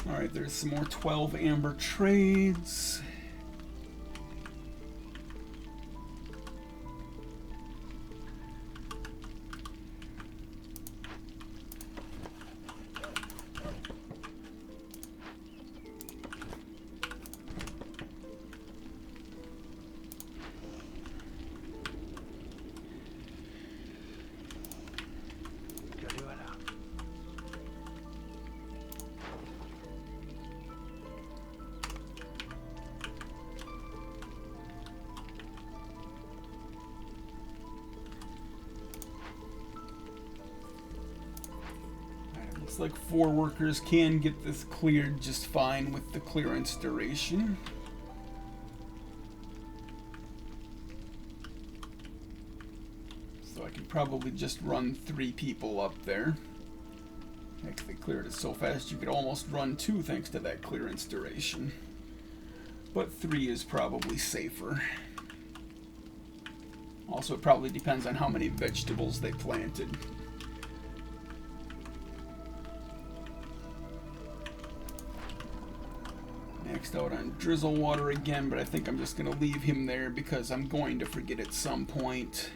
Alright, there's some more 12 amber trades. Looks like 4 workers can get this cleared just fine with the clearance duration. So I can probably just run 3 people up there. Heck, they cleared it so fast you could almost run 2 thanks to that clearance duration. But 3 is probably safer. Also, it probably depends on how many vegetables they planted. Maxed out on drizzle water again, but I think I'm just going to leave him there because I'm going to forget at some point.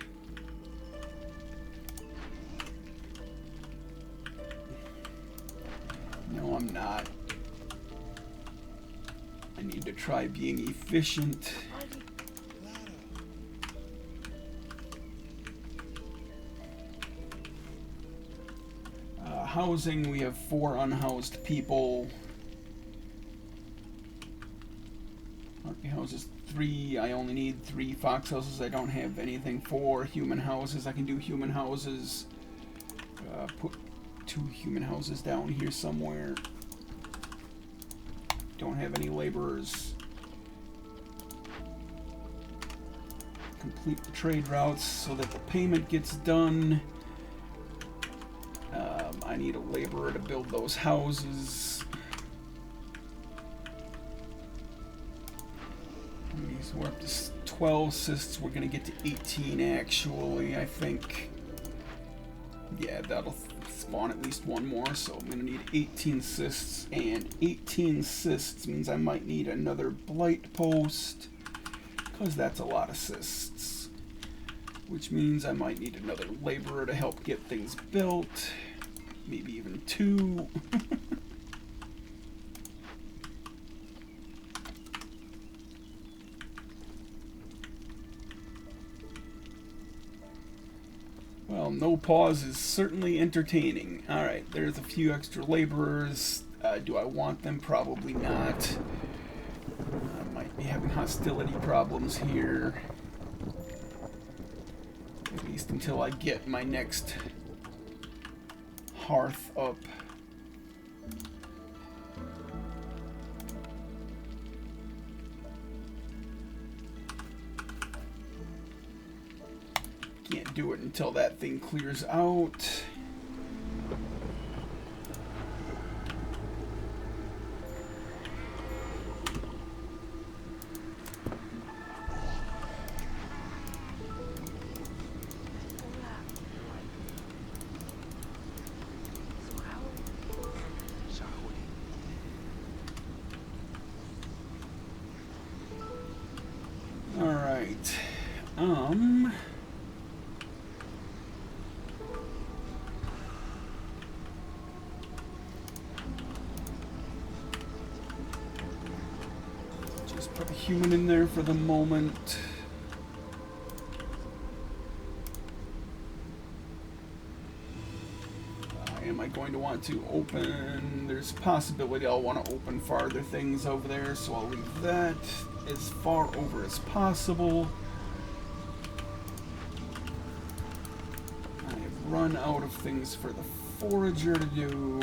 No, I'm not. I need to try being efficient. Housing, we have 4 unhoused people. Houses 3. I only need 3 fox houses. I don't have anything for human houses. I can do human houses. Put 2 human houses down here somewhere. Don't have any laborers. Complete the trade routes so that the payment gets done. I need a laborer to build those houses. So we're up to 12 cysts. We're going to get to 18 actually, I think. Yeah, that'll spawn at least one more, so I'm going to need 18 cysts, and 18 cysts means I might need another blight post, because that's a lot of cysts. Which means I might need another laborer to help get things built, maybe even 2. Well, no pause is certainly entertaining. Alright, there's a few extra laborers. Do I want them? Probably not. I might be having hostility problems here. At least until I get my next hearth up. Can't do it until that thing clears out. All right. Just put a human in there for the moment. Am I going to want to open? There's a possibility I'll want to open farther things over there, so I'll leave that as far over as possible. I have run out of things for the forager to do.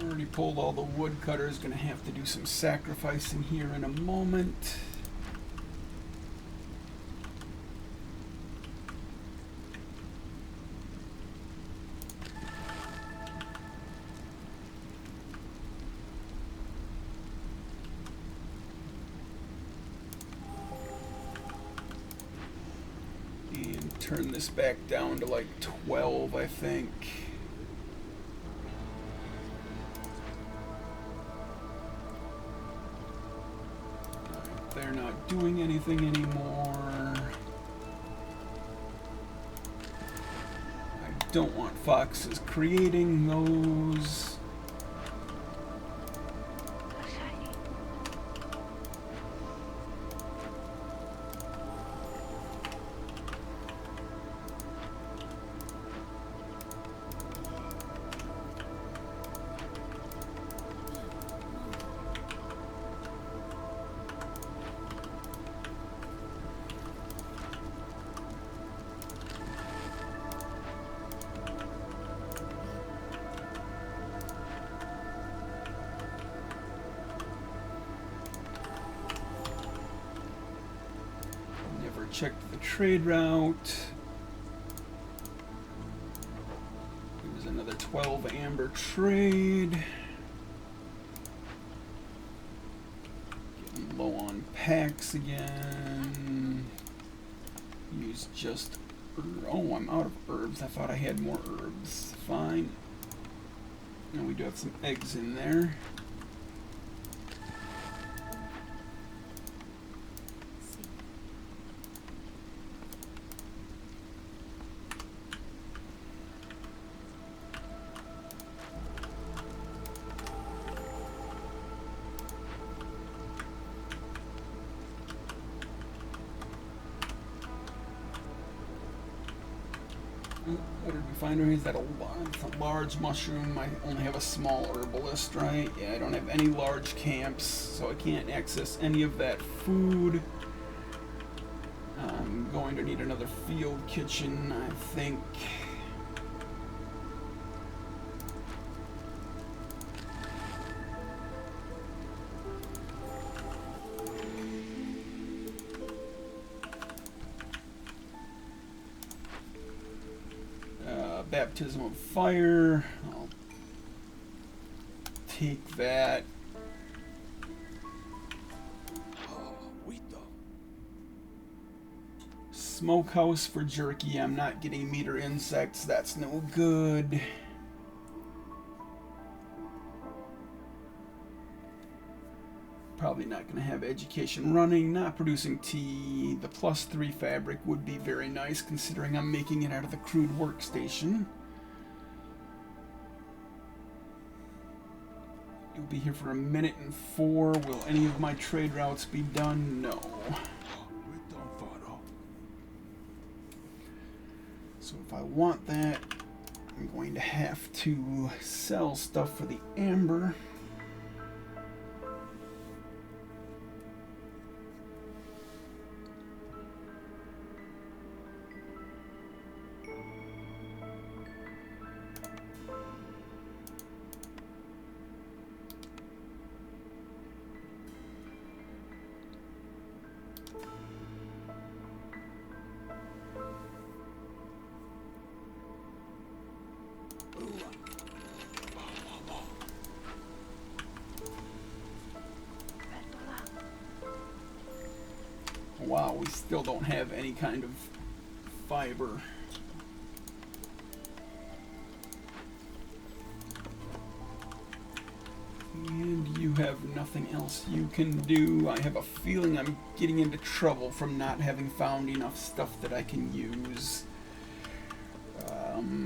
Already pulled all the woodcutters. Gonna have to do some sacrificing here in a moment. And turn this back down to like 12, I think. They're not doing anything anymore. I don't want foxes creating those. Checked the trade route. There's another 12 amber trade. Getting low on packs again. Use just oh, I'm out of herbs. I thought I had more herbs. Fine. And we do have some eggs in there. Refinery, is that it's a large mushroom? I only have a small herbalist, right? Yeah, I don't have any large camps, so I can't access any of that food. I'm going to need another field kitchen, I think. baptism of fire. I'll take that. Smokehouse for jerky. I'm not getting meat or insects. That's no good. Probably not going to have education running. Not producing tea. The +3 fabric would be very nice considering I'm making it out of the crude workstation. You'll be here for 1:04. Will any of my trade routes be done? No. So if I want that, I'm going to have to sell stuff for the amber. Wow, we still don't have any kind of fiber. And you have nothing else you can do. I have a feeling I'm getting into trouble from not having found enough stuff that I can use.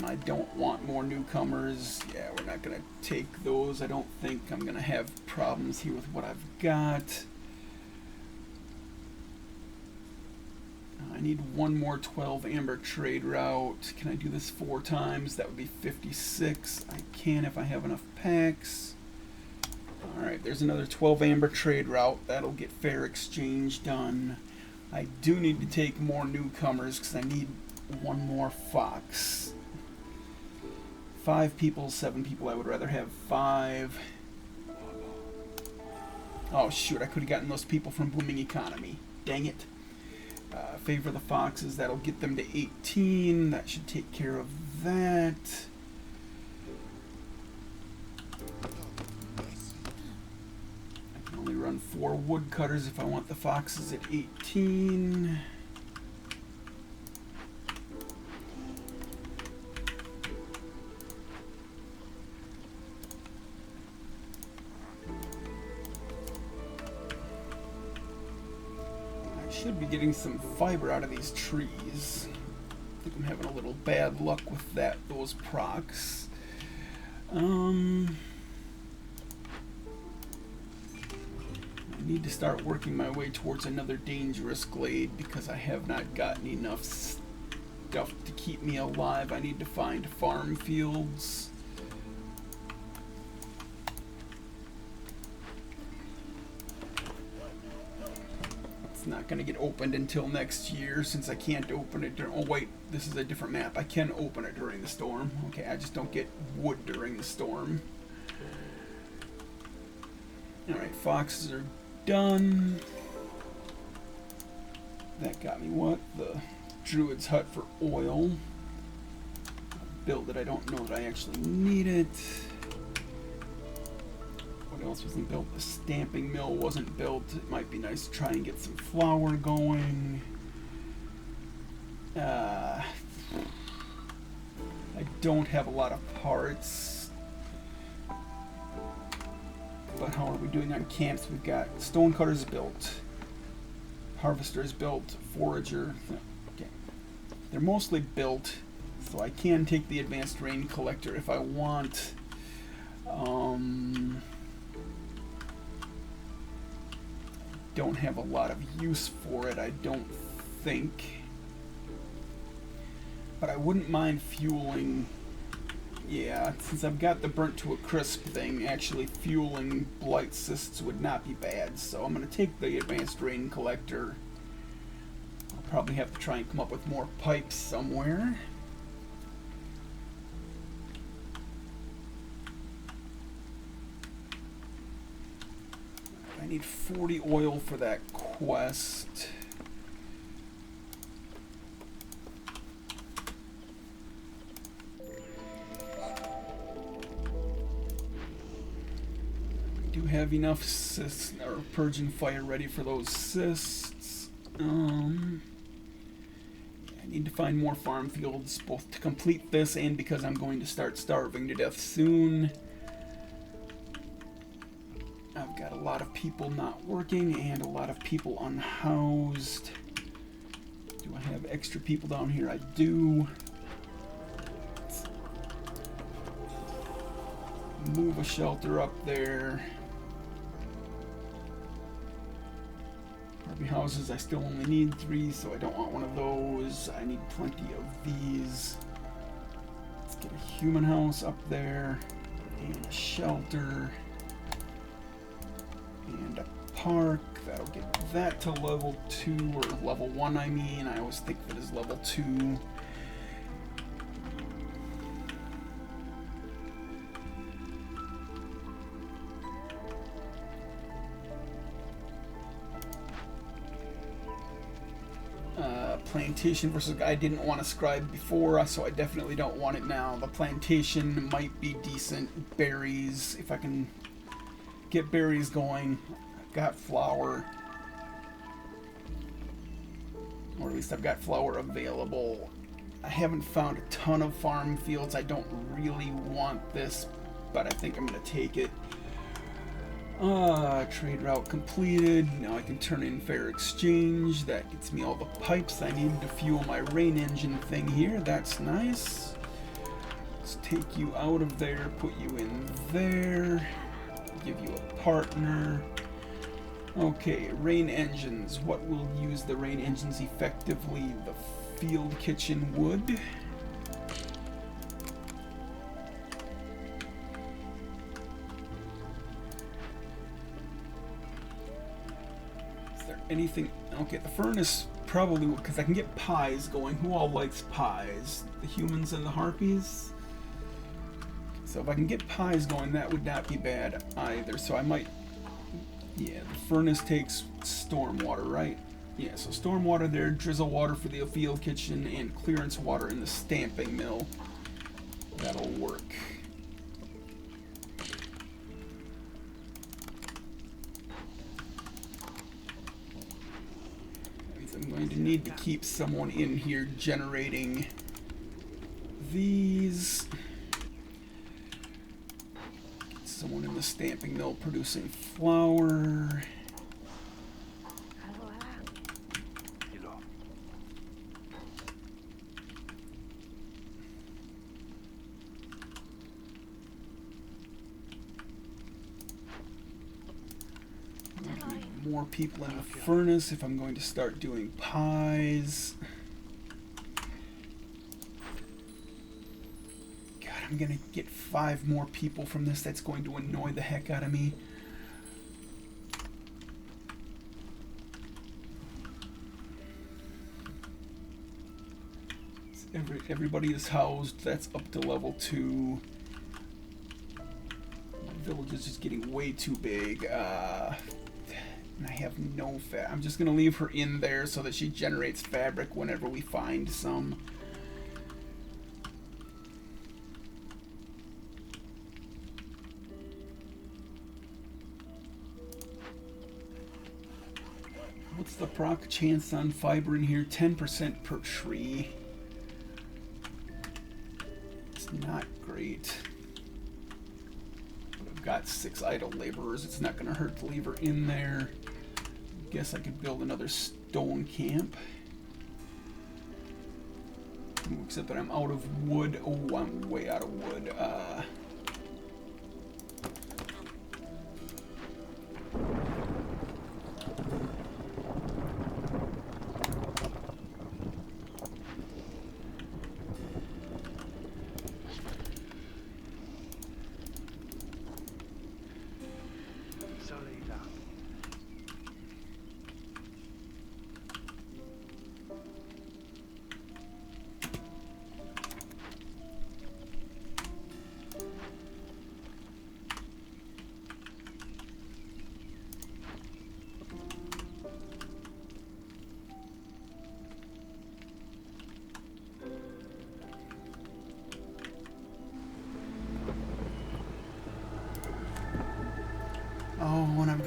I don't want more newcomers. Yeah, we're not going to take those. I don't think I'm going to have problems here with what I've got. I need one more 12 amber trade route. Can I do this 4 times? That would be 56. I can if I have enough packs. Alright, there's another 12 amber trade route. That'll get fair exchange done. I do need to take more newcomers because I need one more fox. 5 people, 7 people. I would rather have 5. Oh shoot, I could have gotten those people from Booming Economy. Dang it. Favor the foxes. That'll get them to 18. That should take care of that. I can only run 4 woodcutters if I want the foxes at 18. Should be getting some fiber out of these trees. I think I'm having a little bad luck with those procs. I need to start working my way towards another dangerous glade because I have not gotten enough stuff to keep me alive. I need to find farm fields. Not going to get opened until next year since I can't open it during... Oh wait, this is a different map. I can open it during the storm. Okay, I just don't get wood during the storm. Alright, foxes are done. That got me what? The druid's hut for oil. I'll build it. I don't know that I actually need it. What else wasn't built? The stamping mill wasn't built. It might be nice to try and get some flour going. I don't have a lot of parts. But how are we doing on camps? We've got stonecutters built. Harvesters built. Forager. Okay. They're mostly built, so I can take the advanced rain collector if I want. Don't have a lot of use for it, I don't think. But I wouldn't mind fueling. Yeah, since I've got the burnt to a crisp thing, actually fueling blight cysts would not be bad. So I'm going to take the advanced rain collector. I'll probably have to try and come up with more pipes somewhere. I need 40 oil for that quest. have enough cysts or purging fire ready for those cysts. I need to find more farm fields, both to complete this and because I'm going to start starving to death soon. I've got a lot of people not working and a lot of people unhoused. Do I have extra people down here? I do. Let's move a shelter up there. Harvey houses, I still only need 3, so I don't want one of those. I need plenty of these. Let's get a human house up there, and a shelter, and a park. That'll get that to level 2, or level 1 I mean. I always think that is level 2. Plantation versus I didn't want a scribe before, so I definitely don't want it now. The plantation might be decent. Berries, if I can get berries going. I've got flour, or at least I've got flour available. I haven't found a ton of farm fields. I don't really want this, but I think I'm gonna take it. Trade route completed. Now I can turn in fair exchange. That gets me all the pipes I need to fuel my rain engine thing here. That's nice. Let's take you out of there, put you in there, give you a partner. Okay, rain engines. What will use the rain engines effectively? The field kitchen wood. Anything? Okay, the furnace probably, because I can get pies going. Who all likes pies? The humans and the harpies? So if I can get pies going, that would not be bad either. So I might, yeah, the furnace takes storm water, right? Yeah, so storm water there, drizzle water for the field kitchen, and clearance water in the stamping mill. That'll work. I'm going to need to keep someone in here generating these. Get someone in the stamping mill producing flour. More people in the furnace if I'm going to start doing pies. God, I'm gonna get 5 more people from this. That's going to annoy the heck out of me. Everybody is housed. That's up to level 2. My village is just getting way too big. And I have no fat. I'm just going to leave her in there so that she generates fabric whenever we find some. What's the proc chance on fiber in here? 10% per tree. It's not great. But I've got 6 idle laborers. It's not going to hurt to leave her in there. Guess I could build another stone camp. Ooh, except that I'm out of wood. Oh, I'm way out of wood.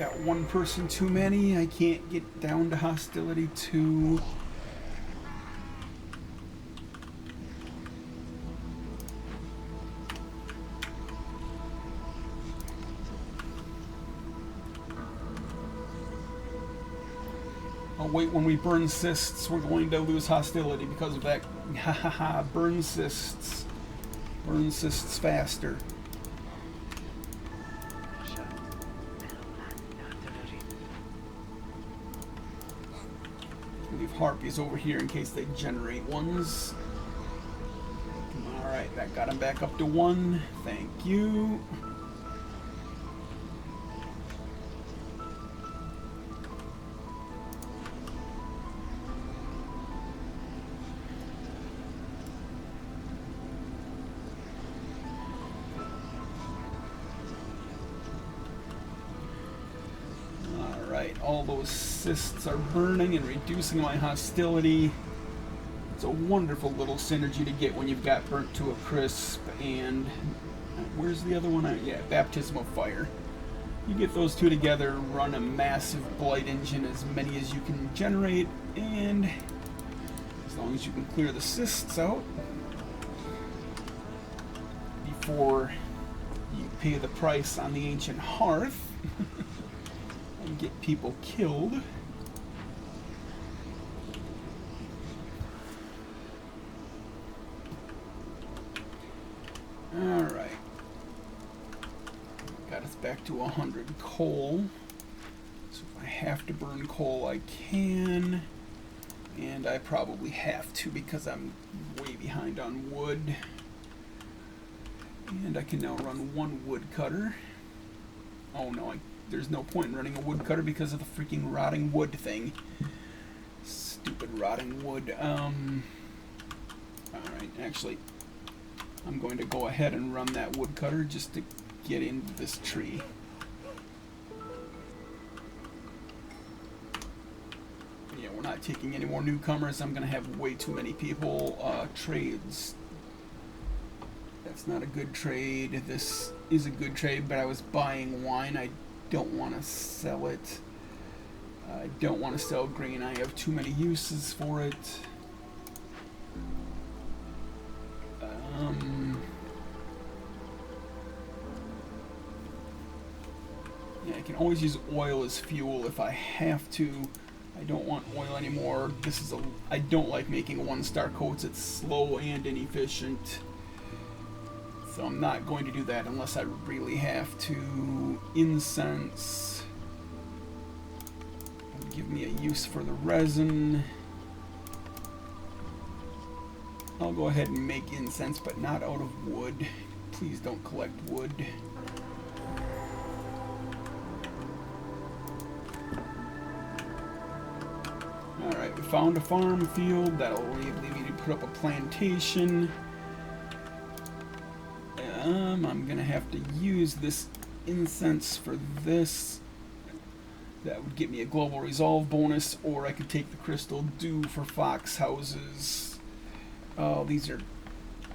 got one person too many. I can't get down to hostility 2. Oh wait, when we burn cysts, we're going to lose hostility because of that. Ha ha ha, burn cysts. Burn cysts faster. Leave harpies over here in case they generate ones. Alright, that got him back up to 1. Thank you. All those cysts are burning and reducing my hostility. It's a wonderful little synergy to get when you've got burnt to a crisp and where's the other one? Yeah, baptism of fire. You get those two together, run a massive blight engine, as many as you can generate, and as long as you can clear the cysts out before you pay the price on the ancient hearth and get people killed. Alright. Got us back to 100 coal. So if I have to burn coal, I can. And I probably have to because I'm way behind on wood. And I can now run one woodcutter. Oh no, there's no point in running a woodcutter because of the freaking rotting wood thing. Stupid rotting wood. Alright, actually, I'm going to go ahead and run that woodcutter just to get into this tree. Yeah, we're not taking any more newcomers. I'm going to have way too many people. Trades. That's not a good trade. This is a good trade, but I was buying wine. I don't want to sell it. I don't want to sell grain. I have too many uses for it. Yeah, I can always use oil as fuel if I have to. I don't want oil anymore. I don't like making 1-star coats. It's slow and inefficient. So I'm not going to do that unless I really have to. Incense. Give me a use for the resin. I'll go ahead and make incense, but not out of wood. Please don't collect wood. Alright, we found a farm field. That'll enable me to put up a plantation. I'm gonna have to use this incense for this. That would get me a global resolve bonus, or I could take the crystal dew for fox houses. Oh, these are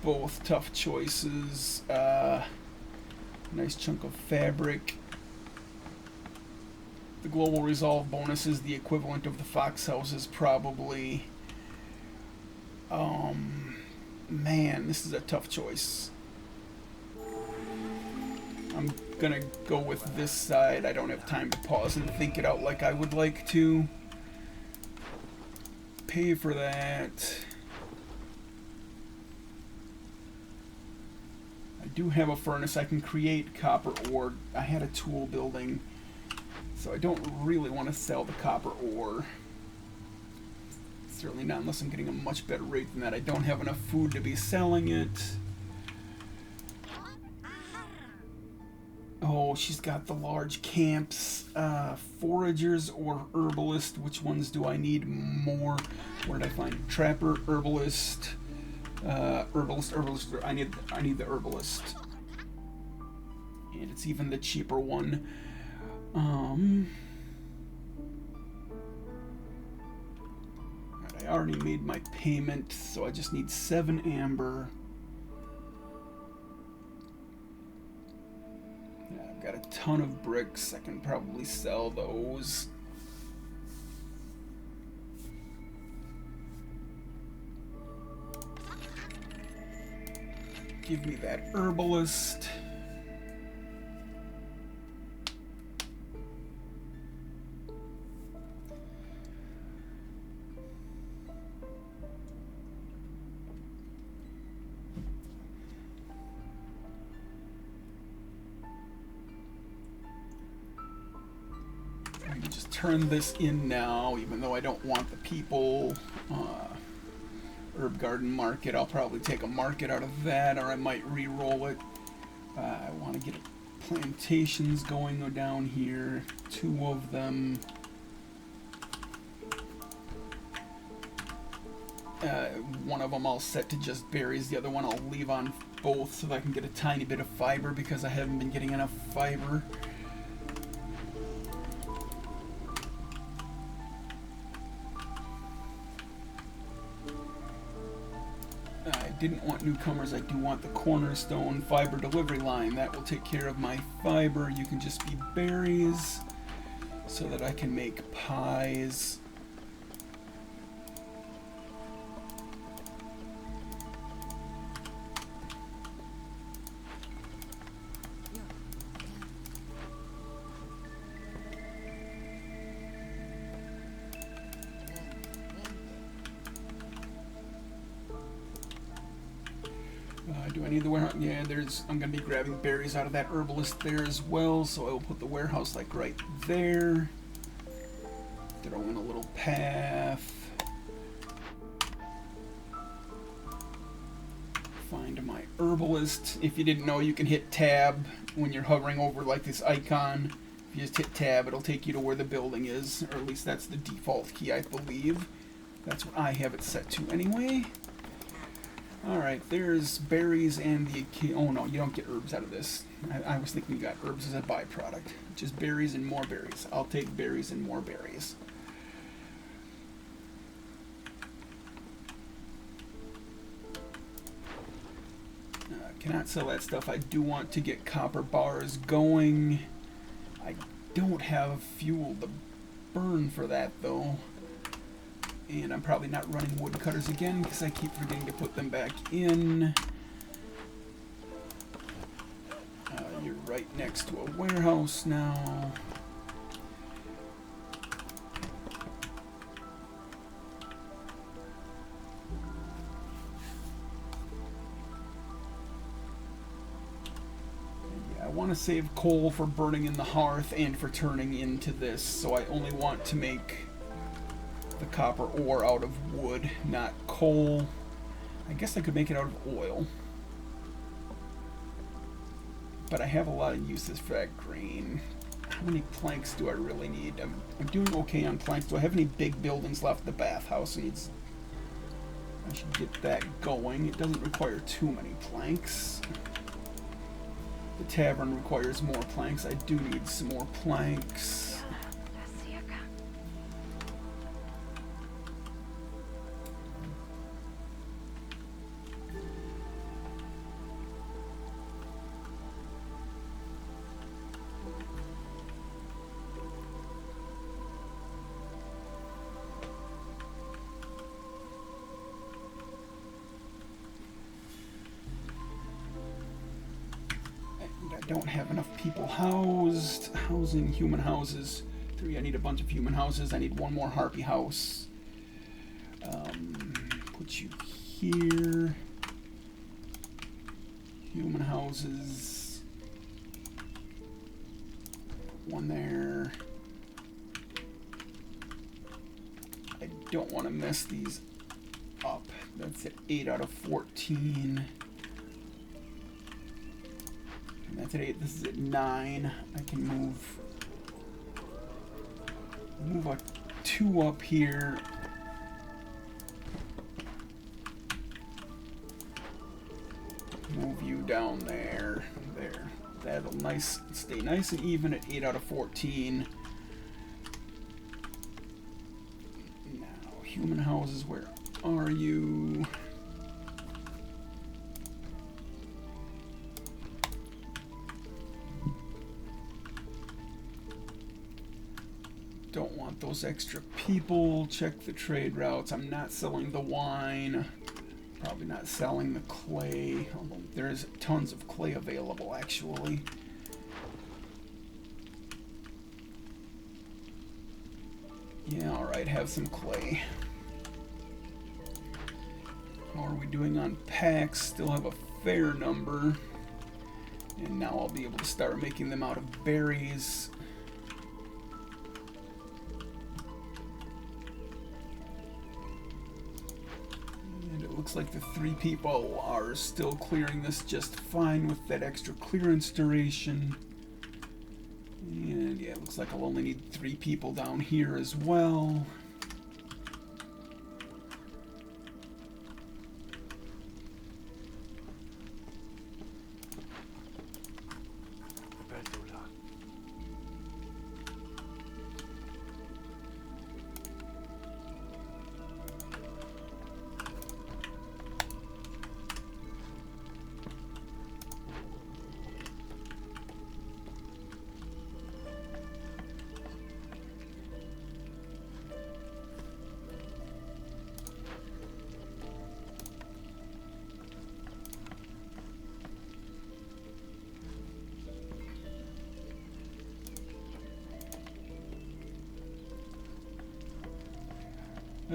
both tough choices. Nice chunk of fabric. The global resolve bonus is the equivalent of the fox houses, probably. Man, this is a tough choice. I'm gonna go with this side. I don't have time to pause and think it out like I would like to. Pay for that. I do have a furnace. I can create copper ore. I had a tool building, so I don't really want to sell the copper ore. Certainly not unless I'm getting a much better rate than that. I don't have enough food to be selling it. Oh, she's got the large camps. Foragers or herbalist. Which ones do I need more? Where did I find it? Trapper, herbalist, herbalist. I need the herbalist, and it's even the cheaper one. I already made my payment, so I just need 7 amber. got a ton of bricks. I can probably sell those. Give me that herbalist. I can just turn this in now, even though I don't want the people. Herb Garden Market, I'll probably take a market out of that, or I might re-roll it. I want to get plantations going down here, 2 of them. One of them I'll set to just berries, the other one I'll leave on both so that I can get a tiny bit of fiber because I haven't been getting enough fiber. I didn't want newcomers, I do want the cornerstone fiber delivery line. That will take care of my fiber. You can just be berries so that I can make pies. Do I need the warehouse? Yeah, I'm going to be grabbing berries out of that herbalist there as well, so I will put the warehouse like right there. Throw in a little path. Find my herbalist. If you didn't know, you can hit tab when you're hovering over like this icon. If you just hit tab, it'll take you to where the building is, or at least that's the default key, I believe. That's what I have it set to anyway. Alright, there's berries and the... Oh no, you don't get herbs out of this. I was thinking you got herbs as a byproduct. Just berries and more berries. I'll take berries and more berries. Cannot sell that stuff. I do want to get copper bars going. I don't have fuel to burn for that though. And I'm probably not running woodcutters again because I keep forgetting to put them back in. You're right next to a warehouse now. Yeah, I want to save coal for burning in the hearth and for turning into this, so I only want to make the copper ore out of wood, not coal. I guess I could make it out of oil. But I have a lot of uses for that grain. How many planks do I really need? I'm doing okay on planks. Do I have any big buildings left? The bathhouse needs... I should get that going. It doesn't require too many planks. The tavern requires more planks. I do need some more planks. Don't have enough people housed. Housing human houses. 3, I need a bunch of human houses. I need 1 more harpy house. Put you here. Human houses. Put 1 there. I don't want to mess these up. That's at 8 out of 14. That's at 8. This is at 9. I can move a 2 up here. Move you down there. There. That'll stay nice and even at 8 out of 14. Now, human houses, where are you? want those extra people. Check the trade routes. I'm not selling the wine. Probably not selling the clay, although there's tons of clay available actually. Yeah, alright, have some clay. How are we doing on packs? Still have a fair number. And now I'll be able to start making them out of berries. And it looks like the 3 people are still clearing this just fine with that extra clearance duration. And yeah, it looks like I'll only need 3 people down here as well.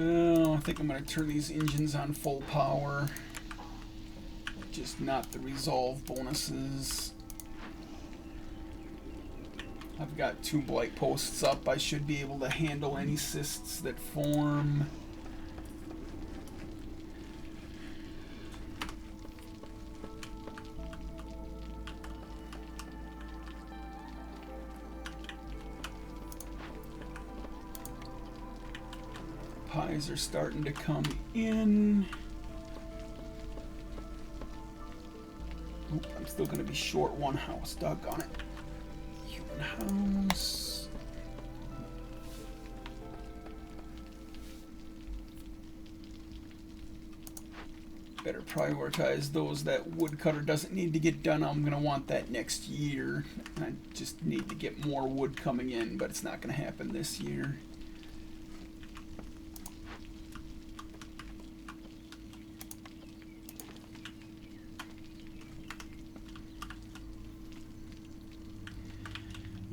Oh, I think I'm going to turn these engines on full power. Just not the resolve bonuses. I've got 2 blight posts up. I should be able to handle any cysts that form. Pies are starting to come in. Oop, I'm still going to be short 1 house. Doggone it. Human house. Better prioritize those that woodcutter doesn't need to get done. I'm going to want that next year. I just need to get more wood coming in, but it's not going to happen this year.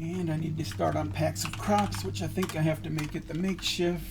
And I need to start on packs of crops, which I think I have to make at the makeshift.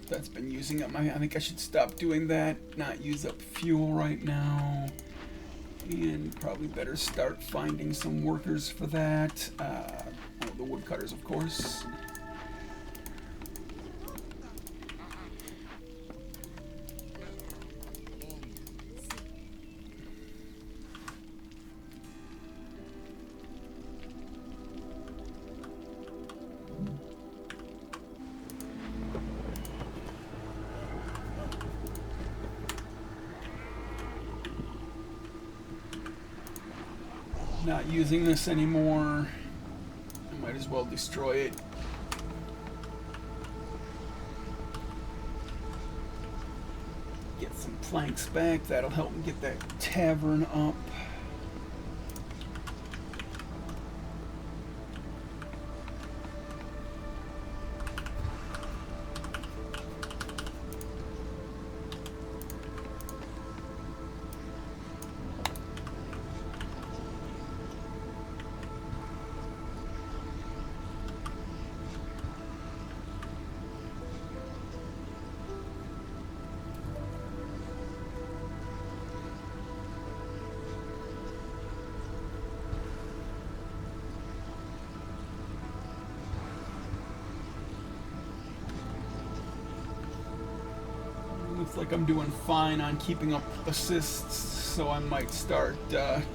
That's been using up my... I think I should stop doing that. Not use up fuel right now. And probably better start finding some workers for that. The woodcutters, of course. Not using this anymore. I might as well destroy it. Get some planks back. That'll help me get that tavern up. Looks like I'm doing fine on keeping up assists, so I might start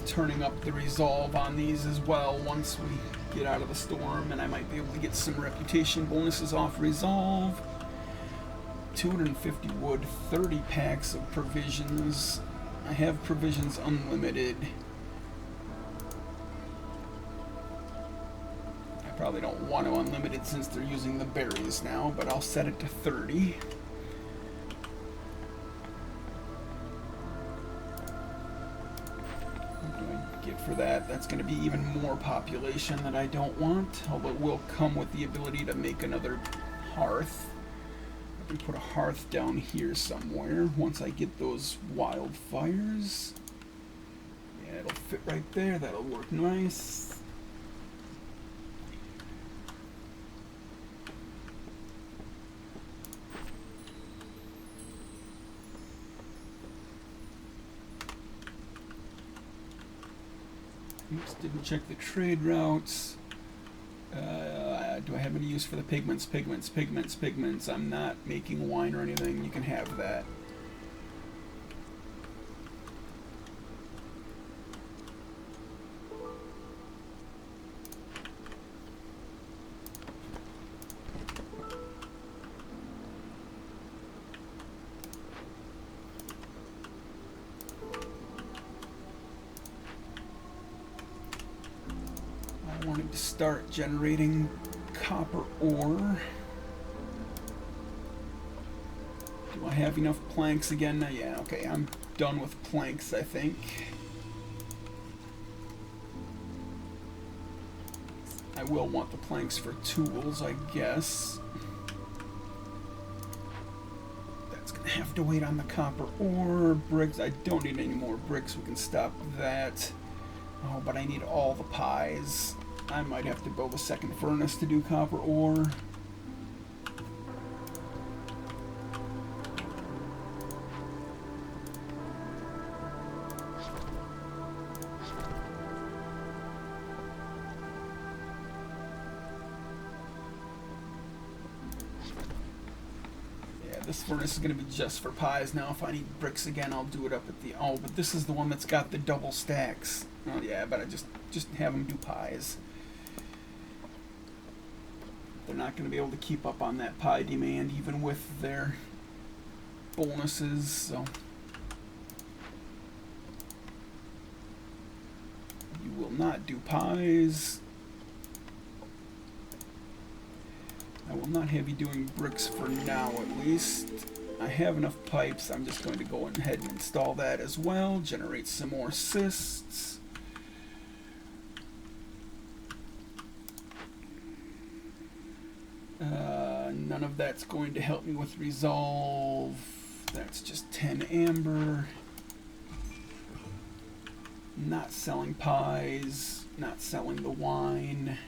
turning up the resolve on these as well once we get out of the storm, and I might be able to get some reputation bonuses off resolve. 250 wood, 30 packs of provisions. I have provisions unlimited. I probably don't want to unlimited since they're using the berries now, but I'll set it to 30. For that, that's going to be even more population that I don't want, although it will come with the ability to make another hearth. I can put a hearth down here somewhere once I get those wildfires. Yeah, it'll fit right there. That'll work nice. Oops, didn't check the trade routes. Do I have any use for the pigments? Pigments. I'm not making wine or anything. You can have that. I wanted to start generating copper ore. Do I have enough planks again? Yeah, okay, I'm done with planks, I think. I will want the planks for tools, I guess. That's gonna have to wait on the copper ore. Bricks, I don't need any more bricks, we can stop that. Oh, but I need all the pies. I might have to build a second furnace to do copper ore. Yeah, this furnace is going to be just for pies now. If I need bricks again, I'll do it up at the... Oh, but this is the one that's got the double stacks. Oh yeah, but I just have them do pies. They're not going to be able to keep up on that pie demand even with their bonuses, so you will not do pies. I will not have you doing bricks for now, at least. I have enough pipes. I'm just going to go ahead and install that as well. Generate some more cysts. None of that's going to help me with resolve. That's just 10 amber. Not selling pies. Not selling the wine.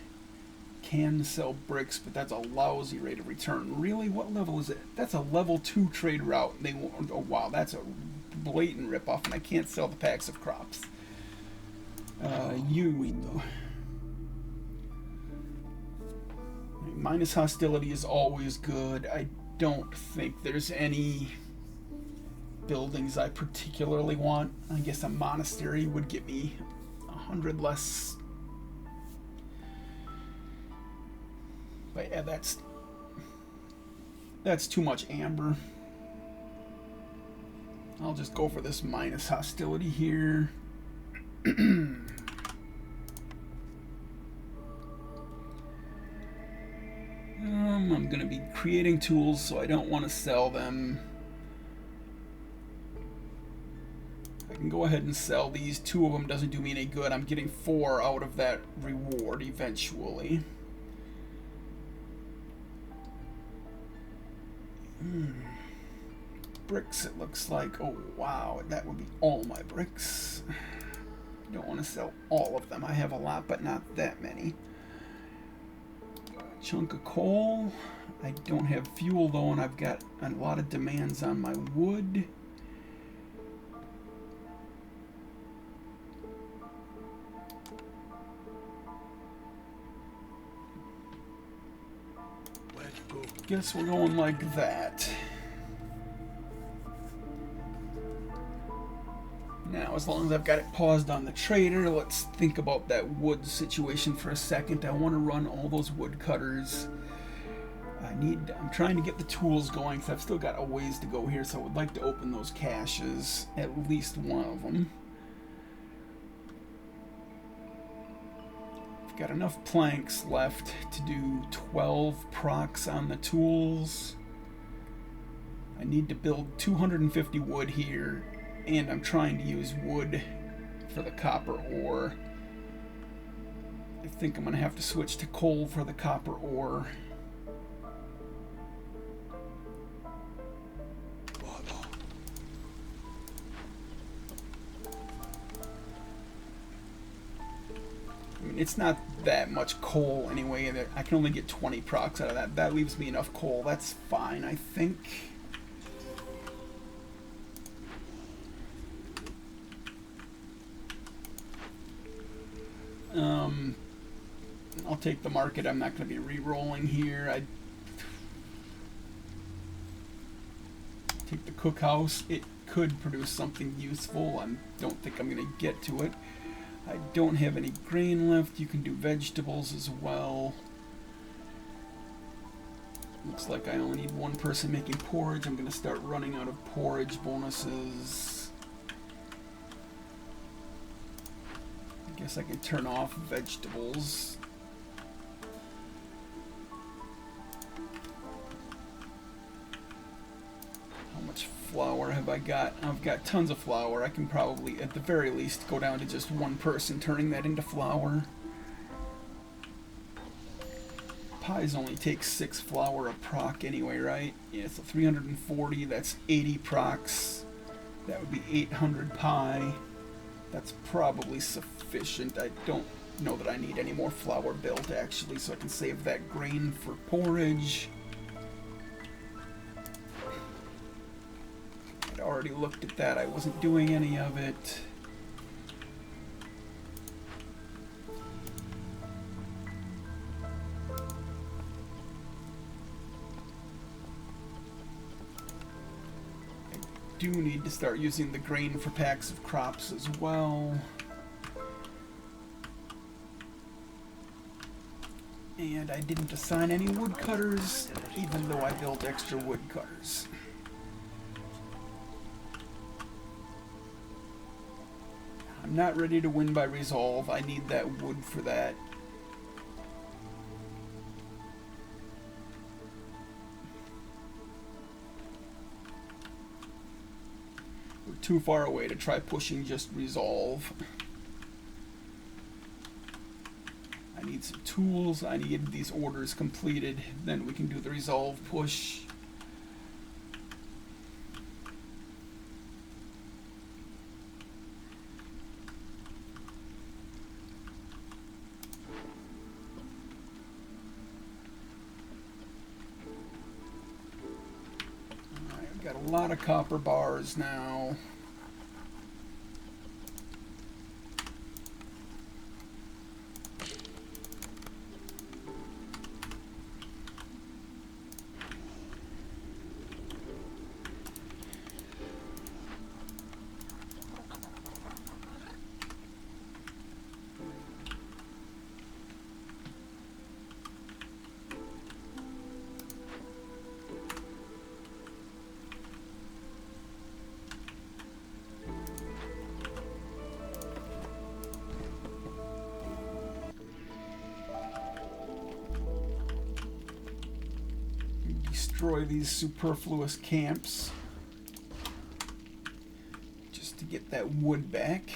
Can sell bricks, but that's a lousy rate of return. Really? What level is it? That's a level 2 trade route. They won't. Oh wow, that's a blatant ripoff, and I can't sell the packs of crops. Minus hostility is always good. I don't think there's any buildings I particularly want. I guess a monastery would get me 100 less. But yeah, that's too much amber. I'll just go for this minus hostility here. I'm going to be creating tools, so I don't want to sell them. I can go ahead and sell these. 2 of them doesn't do me any good. I'm getting 4 out of that reward eventually. Bricks, it looks like. Oh, wow. That would be all my bricks. Don't want to sell all of them. I have a lot, but not that many. Chunk of coal. I don't have fuel though, and I've got a lot of demands on my wood. Guess we're going like that. Now, as long as I've got it paused on the trader, let's think about that wood situation for a second. I want to run all those wood cutters. I'm trying to get the tools going because I've still got a ways to go here, so I would like to open those caches, at least one of them. I've got enough planks left to do 12 procs on the tools. I need to build 250 wood here, and I'm trying to use wood for the copper ore. I think I'm going to have to switch to coal for the copper ore. I mean, it's not that much coal anyway. I can only get 20 procs out of that. That leaves me enough coal. That's fine, I think. I'll take the market. I'm not going to be re-rolling here. I'd take the cookhouse. It could produce something useful. I don't think I'm going to get to it. I don't have any grain left. You can do vegetables as well. Looks like I only need one person making porridge. I'm going to start running out of porridge bonuses. I guess I can turn off vegetables. How much flour have I got? I've got tons of flour. I can probably, at the very least, go down to just one person turning that into flour. Pies only take 6 flour a proc anyway, right? Yeah, so 340, that's 80 procs. That would be 800 pie. That's probably sufficient. I don't know that I need any more flour built, actually, so I can save that grain for porridge. I'd already looked at that. I wasn't doing any of it. I do need to start using the grain for packs of crops as well. And I didn't assign any woodcutters, even though I built extra woodcutters. I'm not ready to win by resolve. I need that wood for that. We're too far away to try pushing just resolve. I need some tools. I need these orders completed. Then we can do the resolve push. Alright, I've got a lot of copper bars now. Destroy these superfluous camps just to get that wood back.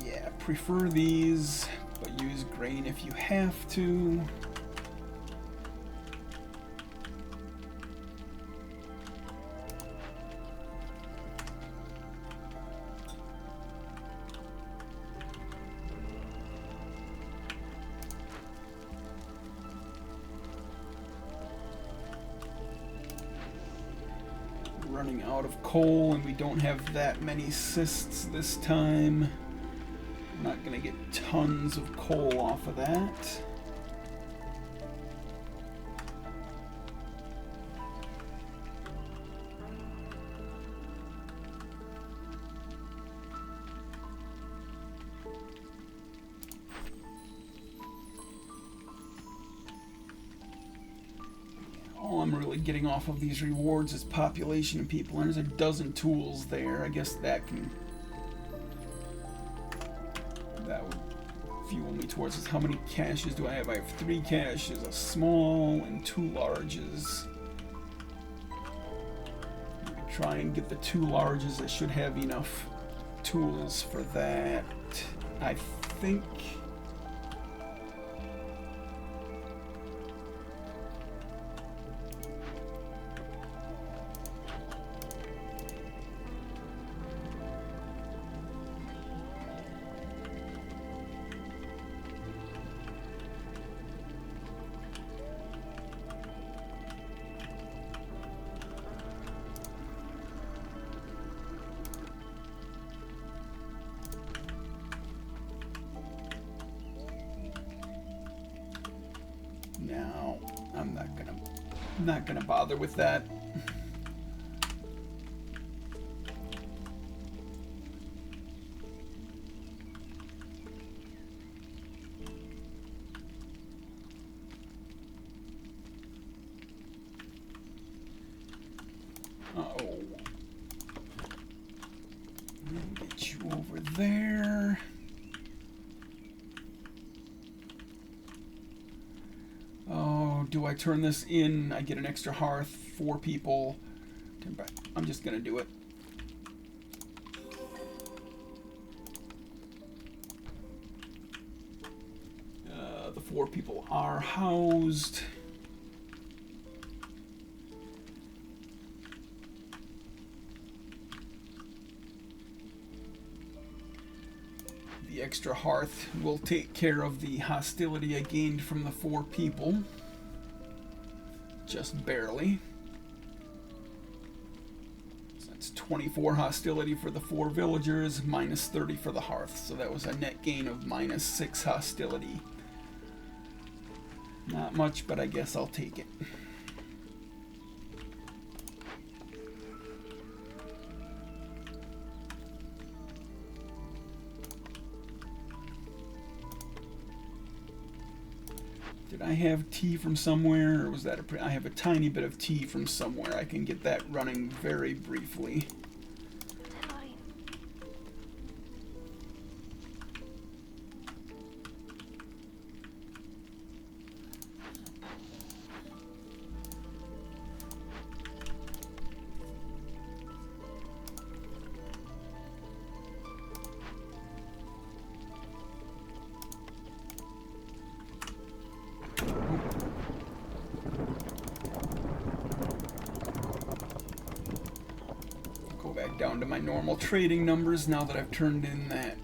Yeah, prefer these. But use grain if you have to. out of coal, and we don't have that many cysts this time. I'm not going to get tons of coal off of that. All I'm really getting off of these rewards is population and people. And there's a dozen tools there. I guess that would fuel me towards this. How many caches do I have? I have 3 caches, a small and 2 larges. Try and get the 2 larges. I should have enough tools for that, I think. No, I'm not gonna bother with that. Uh-oh. Get you over there. Do I turn this in? I get an extra hearth, 4 people. I'm just gonna do it. The 4 people are housed. The extra hearth will take care of the hostility I gained from the 4 people. Just barely. So that's 24 hostility for the 4 villagers, minus 30 for the hearth. So that was a net gain of minus 6 hostility. Not much, but I guess I'll take it. Did I have tea from somewhere, or was that I have a tiny bit of tea from somewhere. I can get that running very briefly. Down to my normal trading numbers now that I've turned in that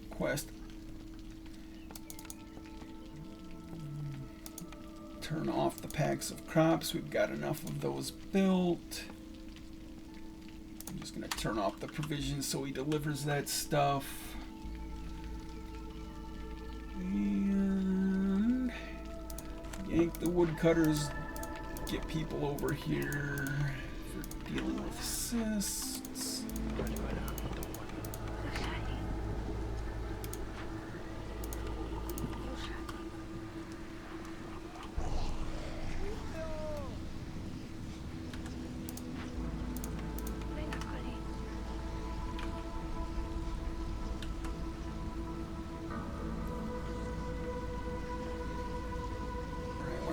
quest. Turn off the packs of crops. We've got enough of those built. I'm just going to turn off the provisions so he delivers that stuff. And yank the woodcutters. Get people over here for dealing with cysts.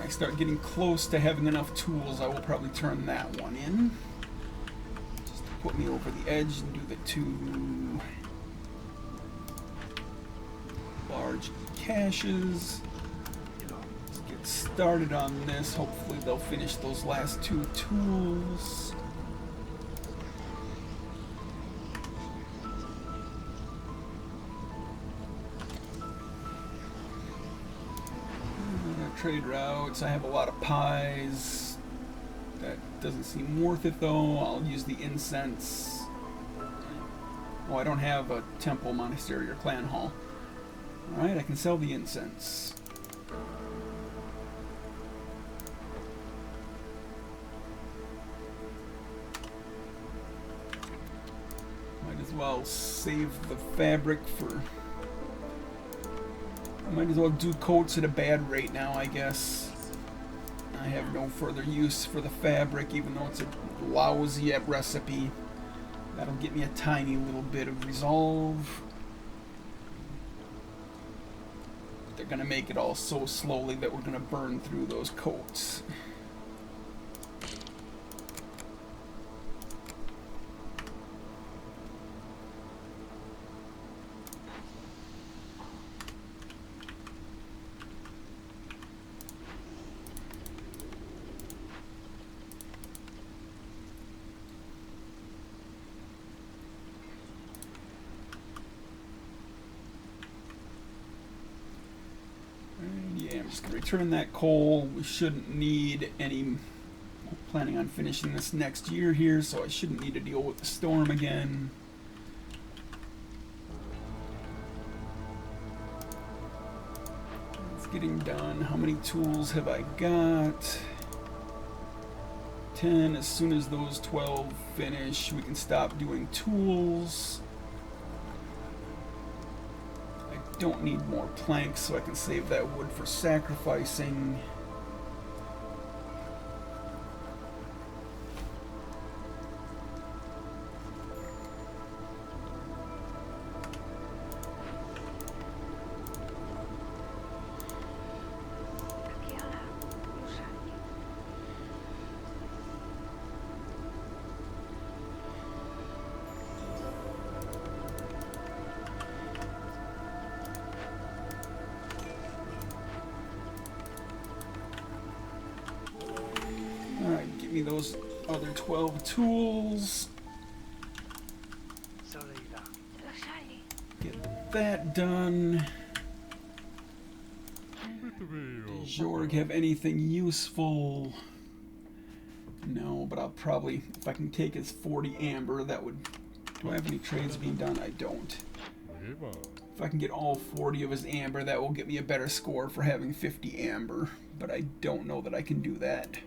Start getting close to having enough tools, I will probably turn that one in. Just to put me over the edge and do the 2 large caches. Let's get started on this. Hopefully they'll finish those last 2 tools. Trade routes. I have a lot of pies. Doesn't seem worth it though. I'll use the incense. Oh, I don't have a temple, monastery, or clan hall. Alright, I can sell the incense. Might as well save the fabric for... Might as well do coats at a bad rate now, I guess. I have no further use for the fabric, even though it's a lousy recipe. That'll get me a tiny little bit of resolve. But they're gonna make it all so slowly that we're gonna burn through those coats. Just gonna return that coal. We shouldn't need any. Planning on finishing this next year here, so I shouldn't need to deal with the storm again. It's getting done. How many tools have I got? 10. As soon as those 12 finish, we can stop doing tools. Don't need more planks, so I can save that wood for sacrificing. Give me those other 12 tools. Get that done. Does Jorg have anything useful? No, but I'll probably, if I can take his 40 amber, that would... Do I have any trades being done? I don't. If I can get all 40 of his amber, that will get me a better score for having 50 amber. But I don't know that I can do that.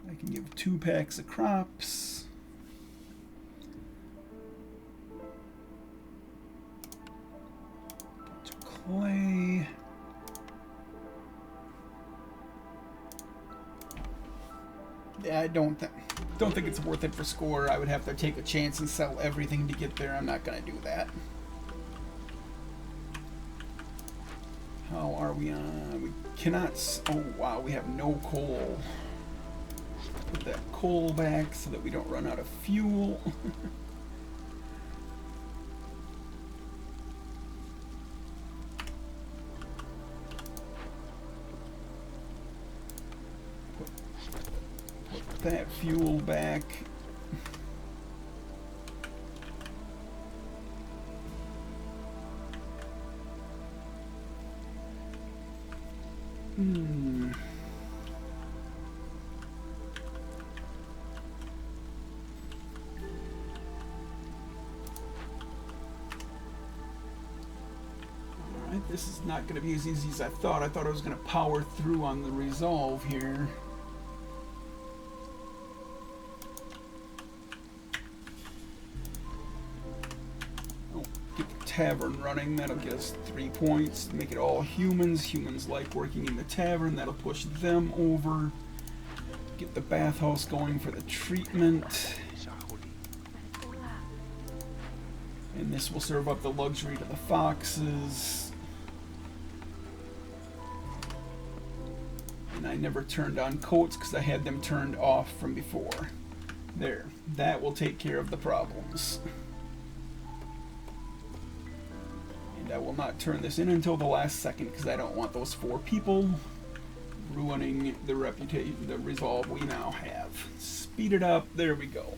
I can give 2 packs of crops. Bunch of clay. Yeah, I don't think it's worth it for score. I would have to take a chance and sell everything to get there. I'm not gonna do that. How are we on? We cannot. Oh wow, we have no coal. Put that coal back so that we don't run out of fuel. Put that fuel back. This is not going to be as easy as I thought. I thought I was going to power through on the resolve here. Oh, get the tavern running. That'll get us 3 points. Make it all humans. Humans like working in the tavern. That'll push them over. Get the bathhouse going for the treatment. And this will serve up the luxury to the foxes. And I never turned on coats because I had them turned off from before. There. That will take care of the problems. And I will not turn this in until the last second because I don't want those 4 people ruining the reputation, the resolve we now have. Speed it up. There we go.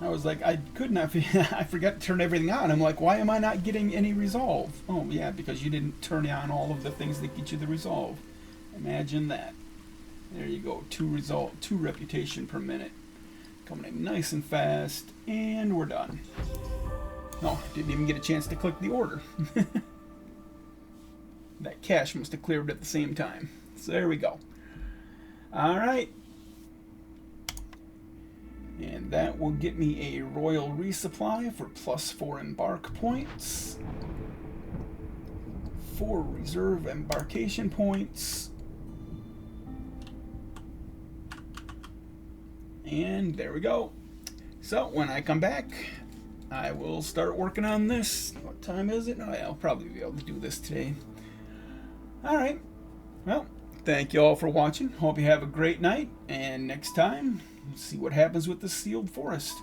I was like, I could not, I forgot to turn everything on. I'm like, why am I not getting any resolve? Oh, yeah, because you didn't turn on all of the things that get you the resolve. Imagine that. There you go. 2 reputation per minute. Coming in nice and fast, and we're done. No, didn't even get a chance to click the order. That cache must have cleared at the same time. So there we go. Alright. And that will get me a royal resupply for +4 embark points. 4 reserve embarkation points. And there we go. So when I come back, I will start working on this. What time is it? Oh, yeah, I'll probably be able to do this today. Alright. Well, thank you all for watching. Hope you have a great night. And next time, see what happens with the sealed forest.